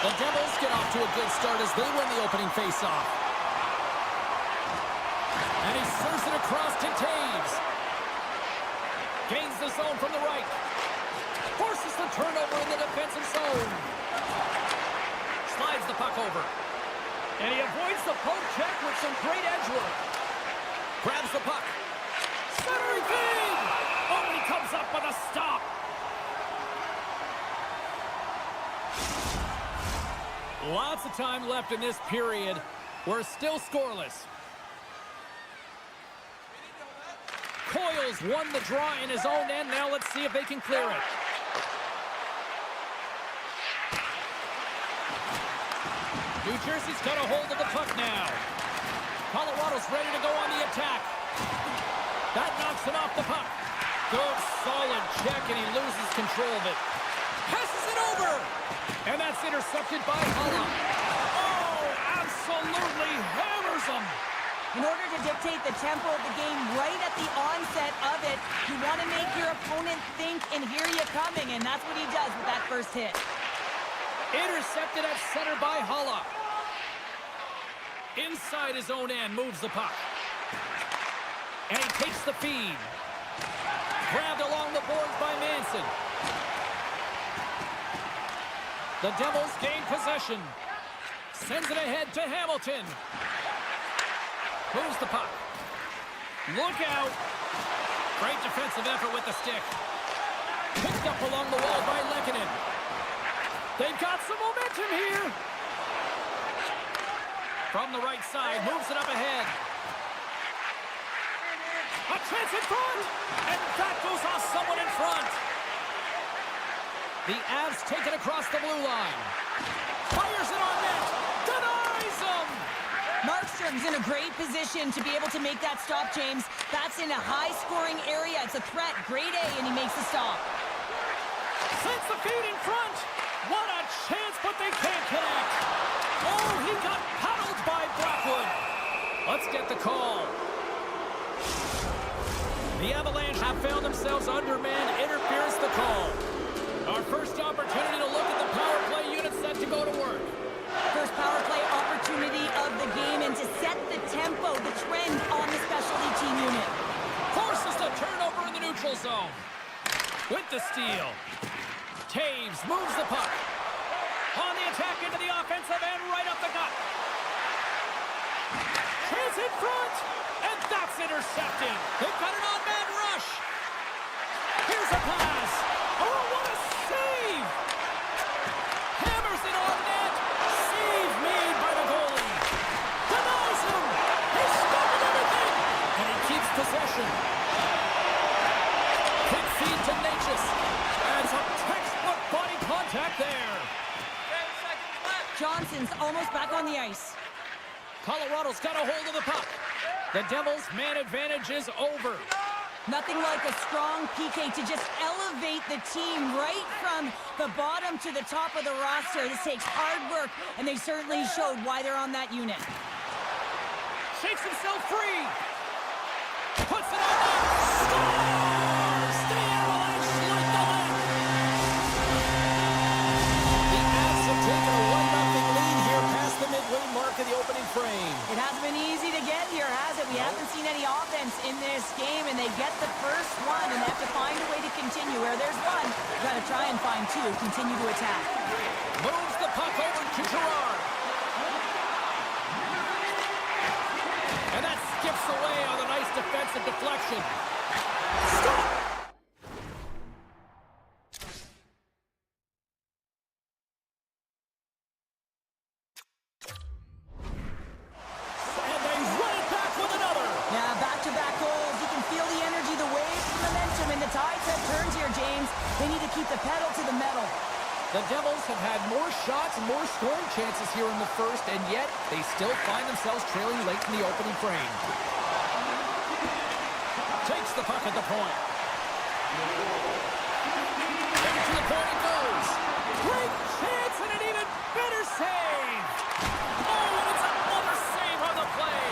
The Devils get off to a good start as they win the opening faceoff. And he serves it across to Taves. Gains the zone from the right. Forces the turnover in the defensive zone. Slides the puck over. And he avoids the poke check with some great edge work. Grabs the puck. Centering feed! Oh, and he comes up with a stop. Lots of time left in this period. We're still scoreless. Coyle's won the draw in his own end. Now let's see if they can clear it. New Jersey's got a hold of the puck now. Colorado's ready to go on the attack. That knocks him off the puck. Good, solid check, and he loses control of it. Passes it over! And that's intercepted by Holla. Oh, absolutely hammers him! In order to dictate the tempo of the game right at the onset of it, you want to make your opponent think and hear you coming, and that's what he does with that first hit. Intercepted at center by Holla. Inside his own end, moves the puck. And he takes the feed. Grabbed along the boards by Manson. The Devils gain possession. Sends it ahead to Hamilton. Moves the puck. Look out. Great defensive effort with the stick. Picked up along the wall by Lehkonen. They've got some momentum here. From the right side, moves it up ahead. A chance in front! And that goes off someone in front. The Avs take it across the blue line. Fires it on net. Denies them! Markstrom's in a great position to be able to make that stop, James. That's in a high-scoring area. It's a threat. Grade A, and he makes the stop. Sends the feed in front. What a chance, but they can't connect. Oh, he got paddled by Blackwood. Let's get the call. The Avalanche have found themselves undermanned. Interference the call. Our first opportunity to look at the power play unit set to go to work. First power play opportunity of the game, and to set the tempo, the trend on the specialty team unit. Forces the turnover in the neutral zone. With the steal. Taves moves the puck. On the attack into the offensive end, right up the gut. Chance in front, and that's intercepted. They've got an on-man rush. Here's a pass. Oh, what a save! Hammers it on net. Save made by the goalie. Denies him. He's stopping everything. And he keeps possession. Quick feed to Natchez. And some textbook body contact there. Johnson's almost back on the ice. Colorado's got a hold of the puck. The Devils' man advantage is over. Nothing like a strong PK to just elevate the team right from the bottom to the top of the roster. This takes hard work, and they certainly showed why they're on that unit. Shakes himself free. Puts it on net. Scores! The Avalanche light the lead. The Avs have taken a 1-0 lead here past the midway mark of the opening frame. It hasn't been easy to get here, has it? We haven't seen any offense in this game, and they get the first one, and they have to find a way to continue. Where there's one, you got to try and find two, continue to attack. Moves the puck over to Girard. And that skips away on a nice defensive deflection. Stop! The Devils have had more shots and more scoring chances here in the first, and yet they still find themselves trailing late in the opening frame. Takes the puck at the point. And to the point it goes. Great chance and an even better save. Oh, and it's another save on the play.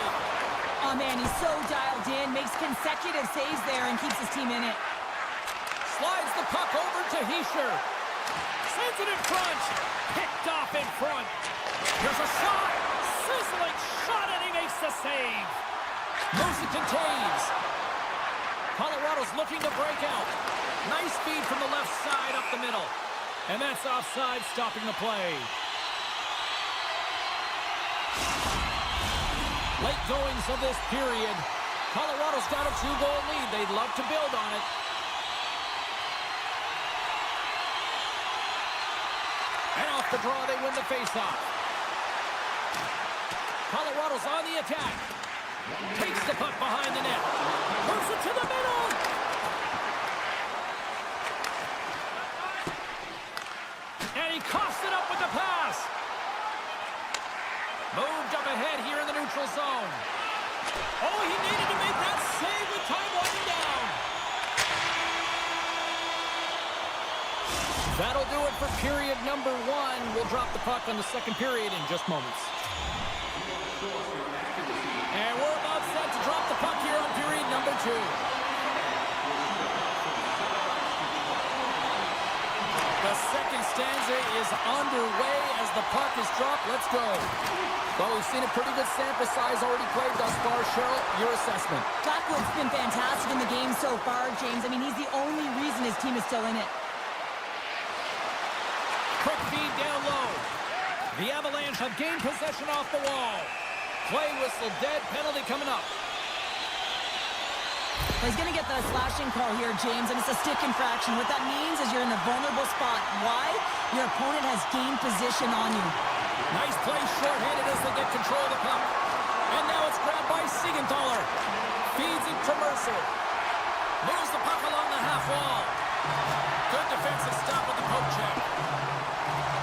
Oh, man, he's so dialed in, makes consecutive saves there and keeps his team in it. Slides the puck over to Hischier. Sends it in front. Picked off in front. Here's a shot. Sizzling shot, and he makes the save. Moves it to Taves. Colorado's looking to break out. Nice feed from the left side up the middle. And that's offside, stopping the play. Late goings of this period. Colorado's got a 2-goal lead. They'd love to build on it. And off the draw, they win the faceoff. Colorado's on the attack. Takes the puck behind the net. Moves it to the middle. And he coughs it up with the pass. Moved up ahead here in the neutral zone. Oh, he needed to make that save with time winding down. That'll do it for period number 1. We'll drop the puck on the second period in just moments. And we're about set to drop the puck here on period number 2. The second stanza is underway as the puck is dropped. Let's go. Well, we've seen a pretty good sample size already played thus far. Cheryl, your assessment. Blackwood's been fantastic in the game so far, James. I mean, he's the only reason his team is still in it. Quick feed down low. The Avalanche have gained possession off the wall. Play whistle dead. Penalty coming up. Well, he's going to get the slashing call here, James, and it's a stick infraction. What that means is you're in a vulnerable spot. Why? Your opponent has gained position on you. Nice play short-handed as they get control of the puck. And now it's grabbed by Siegenthaler. Feeds it to Mercer. Moves the puck along the half wall. Good defensive stop with the poke check.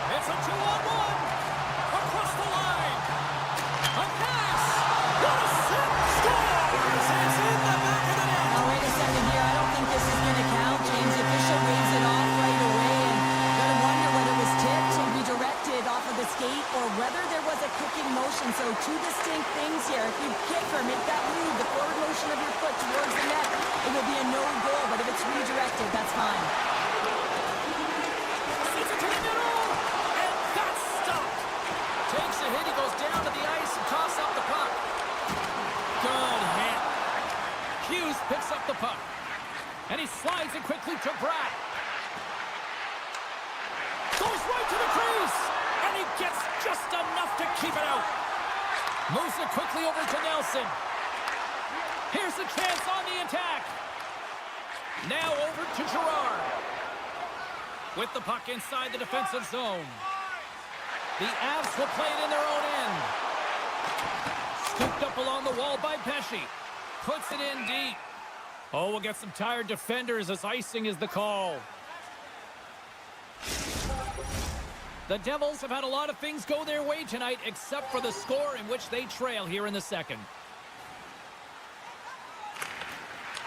It's a 2-on-1. Across the line. A pass. What a set. Scores. It's in the back of the net. Now, wait a second here. I don't think this is going to count, James. The official waves it off right away. And got to wonder whether it was tipped and redirected off of the skate or whether there was a kicking motion. So two distinct things here. If you kick or make that move, the forward motion of your foot towards the net, it will be a no-goal. But if it's redirected, that's fine. Sends it to the middle. And that's stopped. Takes a hit. He goes down to the ice and tosses up the puck. Good hit. Hughes picks up the puck. And he slides it quickly to Bratt. Goes right to the crease. And he gets just enough to keep it out. Moves it quickly over to Nelson. Here's a chance on the attack. Now over to Girard. With the puck inside the defensive zone. The Avs will play it in their own end. Scooped up along the wall by Pesce. Puts it in deep. Oh, we'll get some tired defenders as icing is the call. The Devils have had a lot of things go their way tonight, except for the score in which they trail here in the second.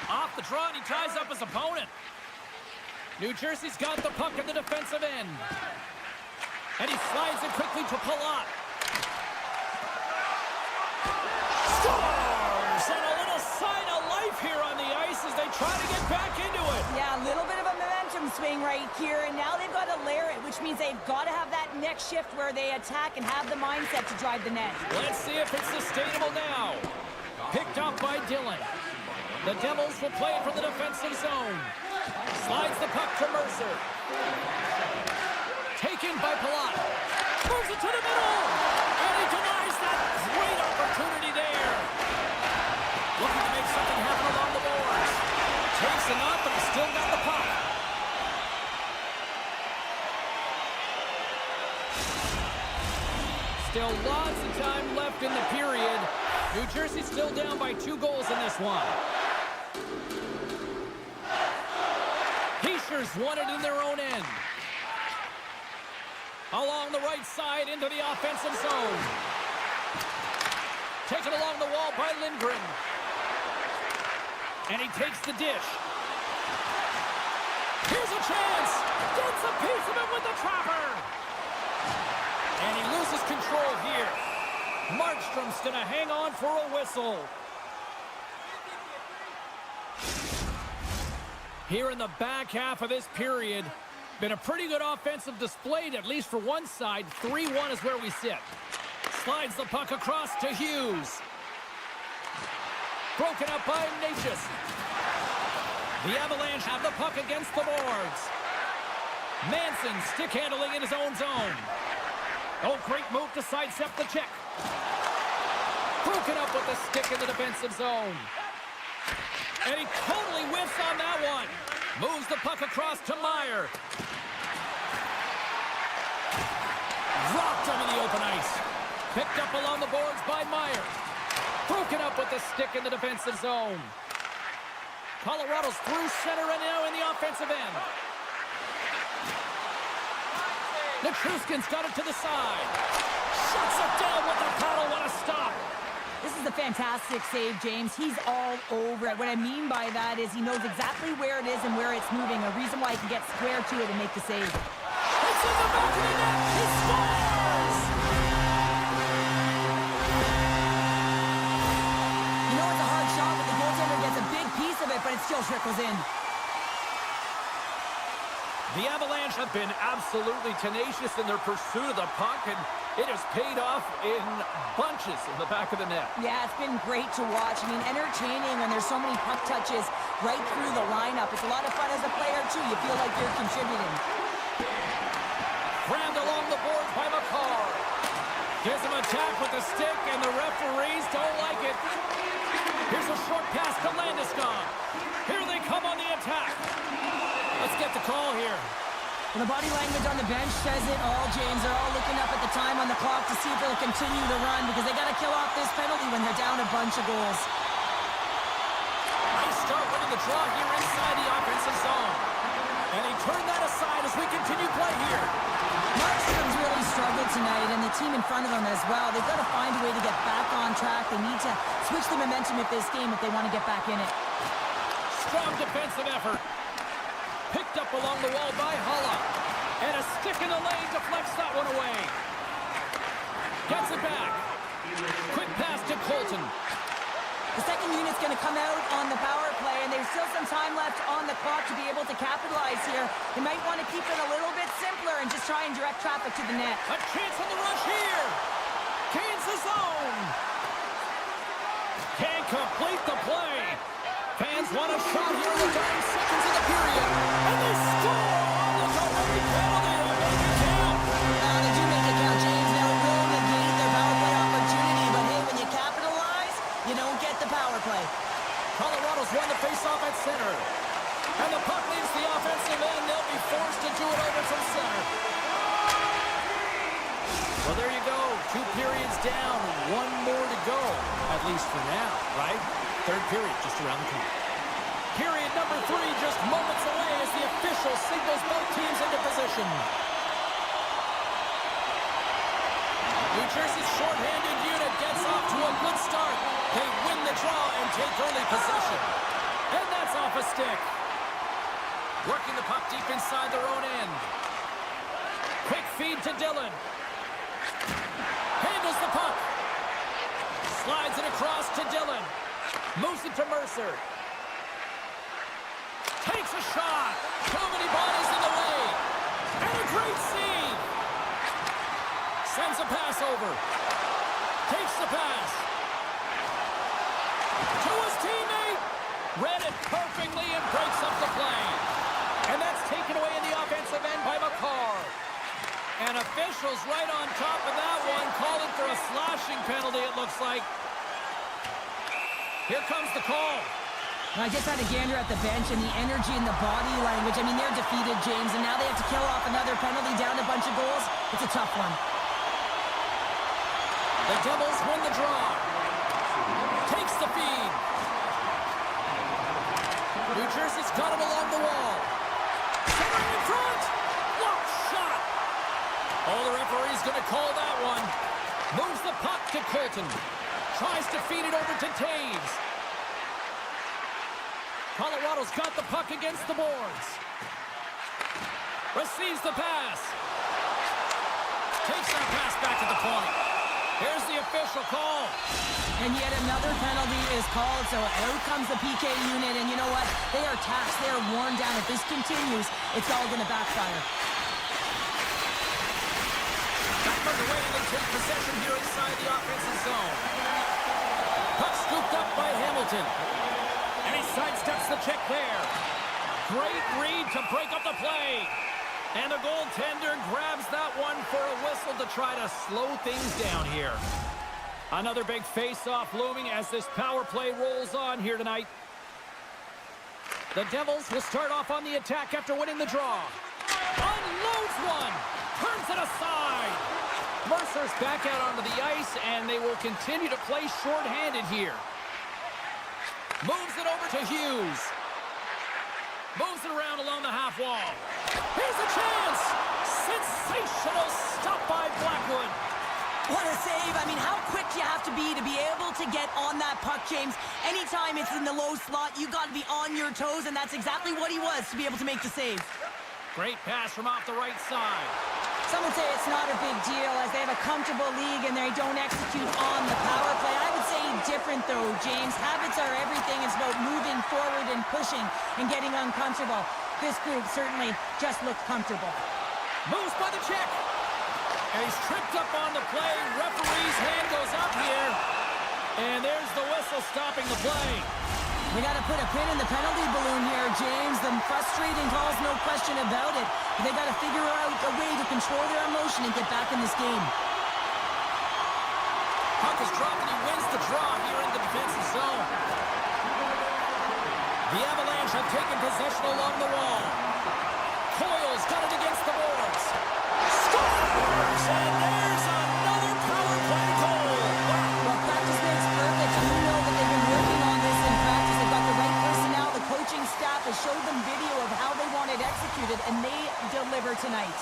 Off the draw, and he ties up his opponent. New Jersey's got the puck at the defensive end. And he slides it quickly to Palat. Scores! And a little sign of life here on the ice as they try to get back into it. Yeah, a little bit of a momentum swing right here, and now they've got to layer it, which means they've got to have that next shift where they attack and have the mindset to drive the net. Let's see if it's sustainable now. Picked up by Dillon. The Devils will play it from the defensive zone. Slides the puck to Mercer. Taken by Palat. Moves it to the middle. And he denies that great opportunity there. Looking to make something happen along the boards. Takes enough, but he's still got the puck. Still lots of time left in the period. New Jersey still down by 2 goals in this one. Hischier's won it in their own end. Along the right side into the offensive zone. Taken along the wall by Lindgren. And he takes the dish. Here's a chance. Gets a piece of it with the trapper. And he loses control here. Markstrom's going to hang on for a whistle. Here in the back half of this period, been a pretty good offensive display, at least for one side. 3-1 is where we sit. Slides the puck across to Hughes. Broken up by Ignatius. The Avalanche have the puck against the boards. Manson stick handling in his own zone. Oh, great move to sidestep the check. Broken up with the stick in the defensive zone. And he totally whiffs on that one. Moves the puck across to Meyer. Dropped him in the open ice. Picked up along the boards by Meyer. Broken up with the stick in the defensive zone. Colorado's through center and now in the offensive end. Nichushkin's got it to the side. Shuts it down with the paddle. What a stop. This is a fantastic save, James. He's all over it. What I mean by that is he knows exactly where it is and where it's moving. A reason why he can get square to it and make the save. It's in the back of the net. He scores! You know it's a hard shot, but the goaltender gets a big piece of it, but it still trickles in. The Avalanche have been absolutely tenacious in their pursuit of the puck, and it has paid off in bunches in the back of the net. Yeah, it's been great to watch. I mean, entertaining when there's so many puck touches right through the lineup. It's a lot of fun as a player, too. You feel like you're contributing. Crammed along the boards by McCarr. Gives him a tap with the stick, and the referees don't like it. Here's a short pass to Landeskog. Here they come on the attack. Let's get the call here. And the body language on the bench says it all, James. They're all looking up at the time on the clock to see if they'll continue to run because they got to kill off this penalty when they're down a bunch of goals. Nice start winning the draw here inside the offensive zone. And he turned that aside as we continue play here. Markstrom's really struggled tonight, and the team in front of them as well. They've got to find a way to get back on track. They need to switch the momentum of this game if they want to get back in it. Strong defensive effort. Picked up along the wall by Hulla. And a stick in the lane deflects that one away. Gets it back. Quick pass to Colton. The second unit's going to come out on the power play, and there's still some time left on the clock to be able to capitalize here. They might want to keep it a little bit simpler and just try and direct traffic to the net. A chance on the rush here. Gains the zone. Can't complete the play. Fans want a shot here in the dying seconds of the period. And they score on the goal-line penalty to make it count. They do make it count, James. Now it will negate their power play opportunity, but hey, when you capitalize, you don't get the power play. Colorado's won the face-off at center. And the puck leaves the offensive end. They'll be forced to do it over from center. Well, there you go. 2 periods down. 1 more to go. At least for now, right? Third period just around the corner. Period number 3 just moments away as the official signals both teams into position. New Jersey's shorthanded unit gets off to a good start. They win the draw and take early possession. And that's off a stick. Working the puck deep inside their own end. Quick feed to Dillon. Handles the puck. Slides it across to Dillon. Moves it to Mercer. Takes a shot. Too many bodies in the way. And a great save. Sends a pass over. Takes the pass. To his teammate. Read it perfectly and breaks up the play. And that's taken away in the offensive end by McCarr. And officials right on top of that one, calling for a slashing penalty, it looks like. Here comes the call. I just had a gander at the bench, and the energy and the body language. I mean, they're defeated, James, and now they have to kill off another penalty, down a bunch of goals. It's a tough one. The Devils win the draw. Takes the feed. New Jersey's got him along the wall. Centering in front. Block shot. Oh, the referee's going to call that one. Moves the puck to Colton. Tries to feed it over to Taves. Colorado's got the puck against the boards. Receives the pass. Takes that pass back at the point. Here's the official call. And yet another penalty is called, so out comes the PK unit, and you know what? They are taxed, they are worn down. If this continues, it's all going to backfire. Back underway, they take possession here inside the offensive zone. Puck scooped up by Hamilton. And he sidesteps the check there. Great read to break up the play. And the goaltender grabs that one for a whistle to try to slow things down here. Another big face-off looming as this power play rolls on here tonight. The Devils will start off on the attack after winning the draw. Unloads one. Turns it aside. Mercer's back out onto the ice, and they will continue to play shorthanded here. Moves it over to Hughes. Moves it around along the half wall. Here's a chance. Sensational stop by Blackwood. What a save. I mean, how quick you have to be able to get on that puck, James. Anytime it's in the low slot, you got to be on your toes, and that's exactly what he was to be able to make the save. Great pass from off the right side. Some would say it's not a big deal as they have a comfortable league and they don't execute on the power play. I would say different, though, James. Habits are everything. It's about moving forward and pushing and getting uncomfortable. This group certainly just looked comfortable. Moves by the check. And he's tripped up on the play. Referee's hand goes up here. And there's the whistle stopping the play. We got to put a pin in the penalty balloon here, James. The frustrating calls, no question about it. But they got to figure out a way to control their emotion and get back in this game. Puck is dropped and he wins the draw here in the defensive zone. The Avalanche have taken possession along the wall. Coyle's got it against the boards. Scores! And there's another power play goal. Well, practice makes perfect. You know that they've been working on this in practice. They've got the right personnel. The coaching staff has showed them video of how they want it executed, and they deliver tonight.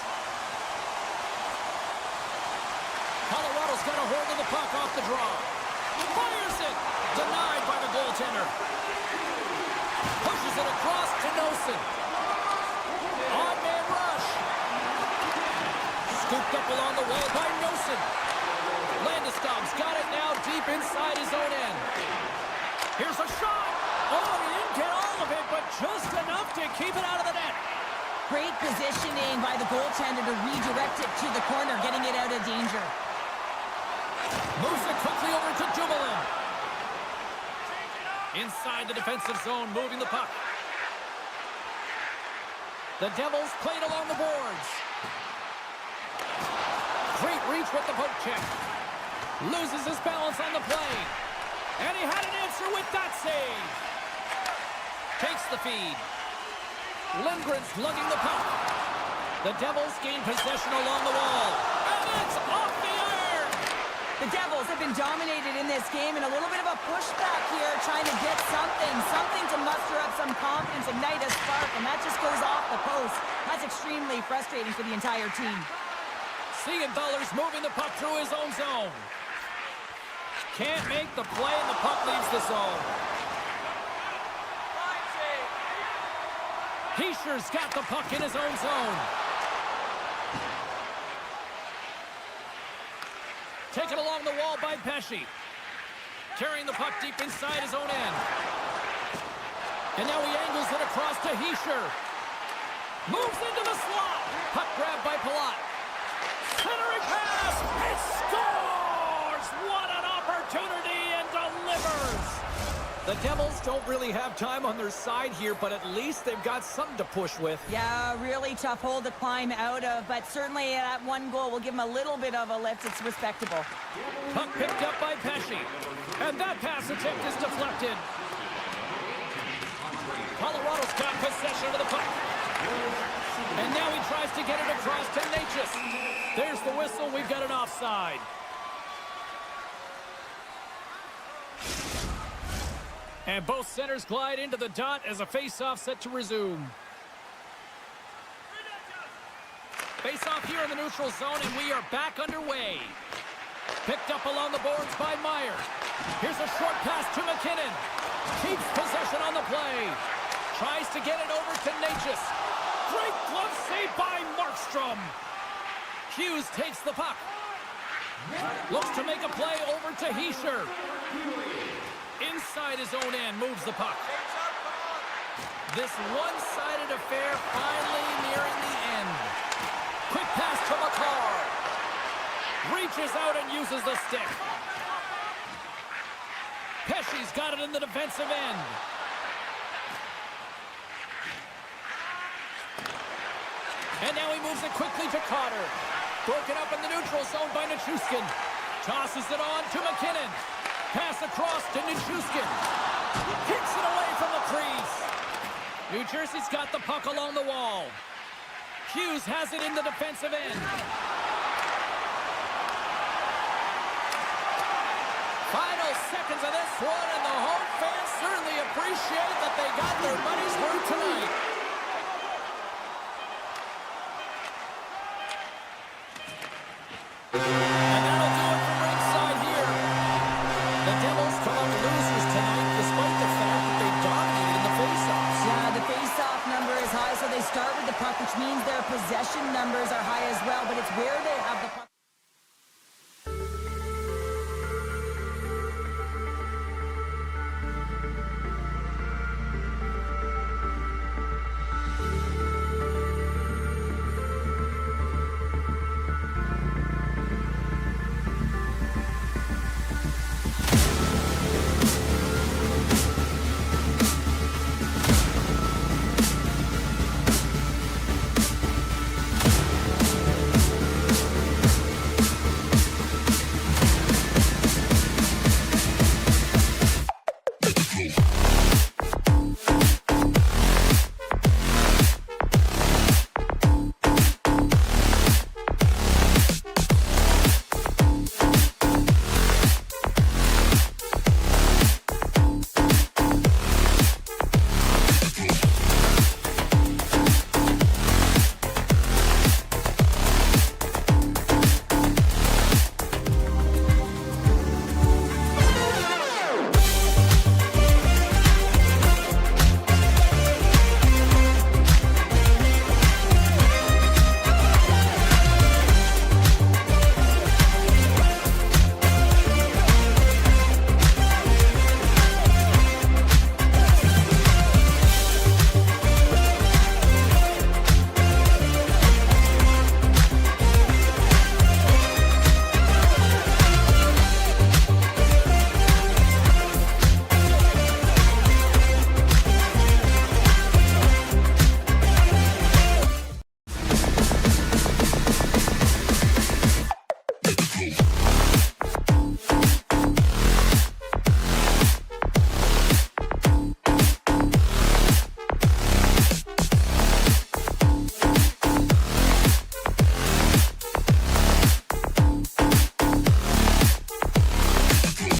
Colorado's got a hold of the puck off the draw. Fires it. Denied by the goaltender. Pushes it across to Nosen. On-man rush. Scooped up along the wall by Nosen. Landeskog's got it now deep inside his own end. Here's a shot. Oh, he didn't get all of it, but just enough to keep it out of the net. Great positioning by the goaltender to redirect it to the corner, getting it out of danger. Moves it quickly over to Dumoulin. Inside the defensive zone, moving the puck. The Devils played along the boards. Great reach with the poke check. Loses his balance on the play. And he had an answer with that save. Takes the feed. Lindgren's lugging the puck. The Devils gain possession along the wall. And it's off the iron. The Devils have been dominated in this game, and a little bit of a pushback here, trying to get something to muster up some confidence, ignite a spark, and that just goes off the post. That's extremely frustrating for the entire team. Siegenthaler's moving the puck through his own zone. Can't make the play, and the puck leaves the zone. Heischer's got the puck in his own zone. Taken along the wall by Pesce. Carrying the puck deep inside his own end. And now he angles it across to Hischier. Moves into the slot. Puck grabbed by Palat. Centering pass. It scores! What an opportunity, and delivers! The Devils don't really have time on their side here, but at least they've got something to push with. Yeah, really tough hole to climb out of, but certainly that one goal will give them a little bit of a lift. It's respectable. Puck picked up by Pesce. And that pass attempt is deflected. Colorado's got possession of the puck. And now he tries to get it across to Natchez. There's the whistle. We've got an offside. And both centers glide into the dot as a face-off set to resume. Face-off here in the neutral zone, and we are back underway. Picked up along the boards by Meyer. Here's a short pass to McKinnon. Keeps possession on the play. Tries to get it over to Natchez. Great glove save by Markstrom. Hughes takes the puck. Looks to make a play over to Hischier. Inside his own end, moves the puck. James up, come on. This one-sided affair finally nearing the end. Quick pass to MaakY. Reaches out and uses the stick. Pesci's got it in the defensive end. And now he moves it quickly to Cotter. Broken up in the neutral zone by Nichushkin. Tosses it on to McKinnon. Pass across to Nichushkin. Kicks it away from the crease. New Jersey's got the puck along the wall. Hughes has it in the defensive end. Final seconds of this one, and the home fans certainly appreciate that they got their money's worth tonight. And that'll do it from ringside here. The Devils come out losers tonight, despite the fact that they dominated in the faceoffs. Yeah, the face-off number is high, so they start with the puck, which means their possession numbers are high as well, but it's where they have the puck.